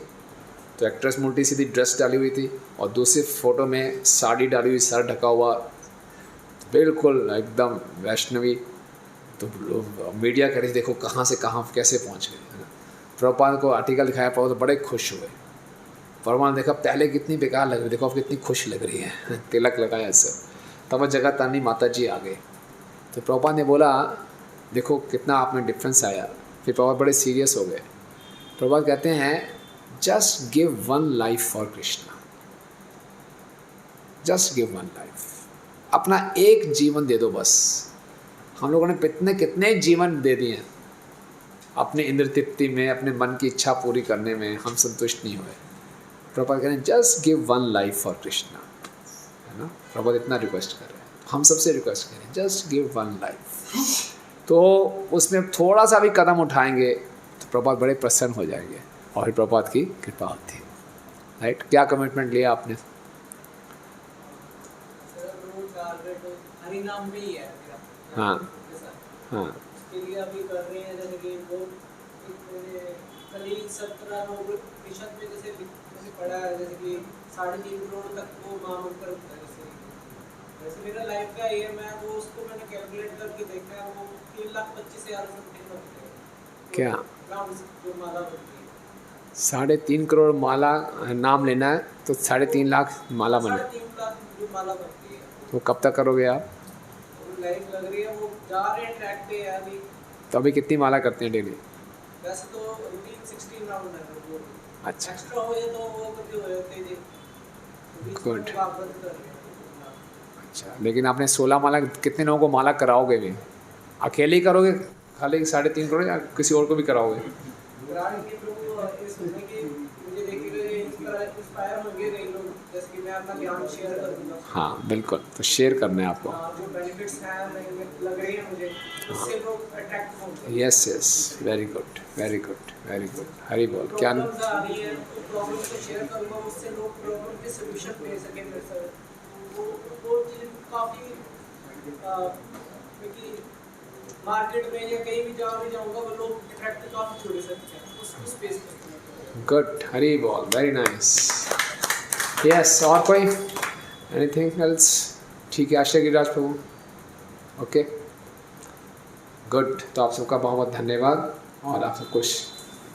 तो एक्ट्रेस उल्टी सीधी ड्रेस डाली हुई थी, और दूसरी फ़ोटो में साड़ी डाली हुई, सर ढका हुआ, बिल्कुल एकदम वैष्णवी। तो मीडिया कह रही देखो कहाँ से कहाँ कैसे पहुँच गए, है ना। प्रभुपाद को आर्टिकल दिखाया, प्रभु तो बड़े खुश हुए। प्रभुपाद ने देखा पहले कितनी बेकार लग रही, देखो अब कितनी खुश लग रही है, तिलक लगाया सब। तब वो जगत तारिणी माता जी आ गए। तो प्रभुपाद ने बोला देखो कितना आप में डिफरेंस आया। फिर प्रभुपाद बड़े सीरियस हो गए। प्रभुपाद कहते हैं just give 1 life for Krishna, just give 1 life, अपना एक जीवन दे दो बस। हम लोगों ने कितने जीवन दे दिए अपने इंद्र तृप्ति में, अपने मन की इच्छा पूरी करने में हम संतुष्ट नहीं हुए। प्रभुपाद कह रहे हैं just give 1 life for Krishna, है ना। प्रभुपाद इतना रिक्वेस्ट कर रहे हैं, हम सबसे रिक्वेस्ट करें जस्ट गिव 1 लाइफ। तो उसमें थोड़ा सा भी कदम उठाएंगे तो प्रभुपाद बड़े प्रसन्न हो जाएंगे और फिर प्रभुपाद की कृपा होती है। राइट, क्या कमिटमेंट लिया आपने? सर वो टारगेट हरि नाम पे ही है मेरा। हाँ। जैसा हाँ उसके लिए अभी कर रहे हैं, जैसे कि वो करीब 17-9% में जैसे पड़ा है, जैसे कि 3.5 करोड़ तक वो मांग कर होता है। जैसे मेरा लाइफ का ये मैं वो उसको मैंने कैलकुलेट करके देखा है, वो 3,25,000 समथिंग बनते हैं। क्या? जो माला बनती है 3.5 करोड़ माला नाम लेना है तो 3.5 लाख माला बने। 3.5 लाख जो माला बनती है। तो कब तक करोगे आप? लाइफ लग रही है, वो जा रहे हैं ट्रैक पे है अभी। तो अभी कितनी माला करते हैं डेली? वैसे तो रूटीन 16 राउंड है वो। अच्छा, एक्स्ट्रा हो जाए तो वो करते हो जाते हैं जी। Good. कर रहे हैं। अच्छा, लेकिन आपने 16 माला कितने लोगों को माला कराओगे भी? अकेले ही करोगे खाली 3.5 करोड़ या किसी और को भी कराओगे? ग्राहक के लोग ये सोचते हैं कि मुझे देखेंगे इंस्पायर होंगे कई लोग, जैसे कि मैं अपना ज्ञान शेयर करूँगा। हाँ बिल्कुल, तो शेयर करना है आपको। जो बेनिफिट्स हैं लग रही है मुझे, उससे लोग अट्रैक्ट होंगे। Yes yes, very good very good very good. Hari बोल। क्या? प्रॉब्लम्स आ रही है तो प्रॉब्लम को शेयर करूँगा, उससे लोग प्रॉब्लम के सोल्यूशन ले सकें मेरे साथ। वो चीज़ काफ़ी क्योंकि मार्केट में या कहीं भी जहाँ भी जाऊँगा वो लोग अट्रैक्ट काफ़ी छोड़े सकते हैं उस स्पेस पर। गुड, हरी बोल, वेरी नाइस। यस, और कोई एनीथिंग एल्स? ठीक है, आशा गिरिराज प्रभु। ओके गुड, तो आप सबका बहुत बहुत धन्यवाद और आप सबको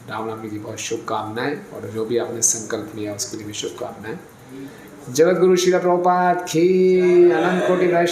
रामनवमी की बहुत शुभकामनाएं और जो भी आपने संकल्प लिया उसके लिए भी शुभकामनाएं। जगत गुरु श्रील प्रभुपाद की अनंत कोटि वैष्णव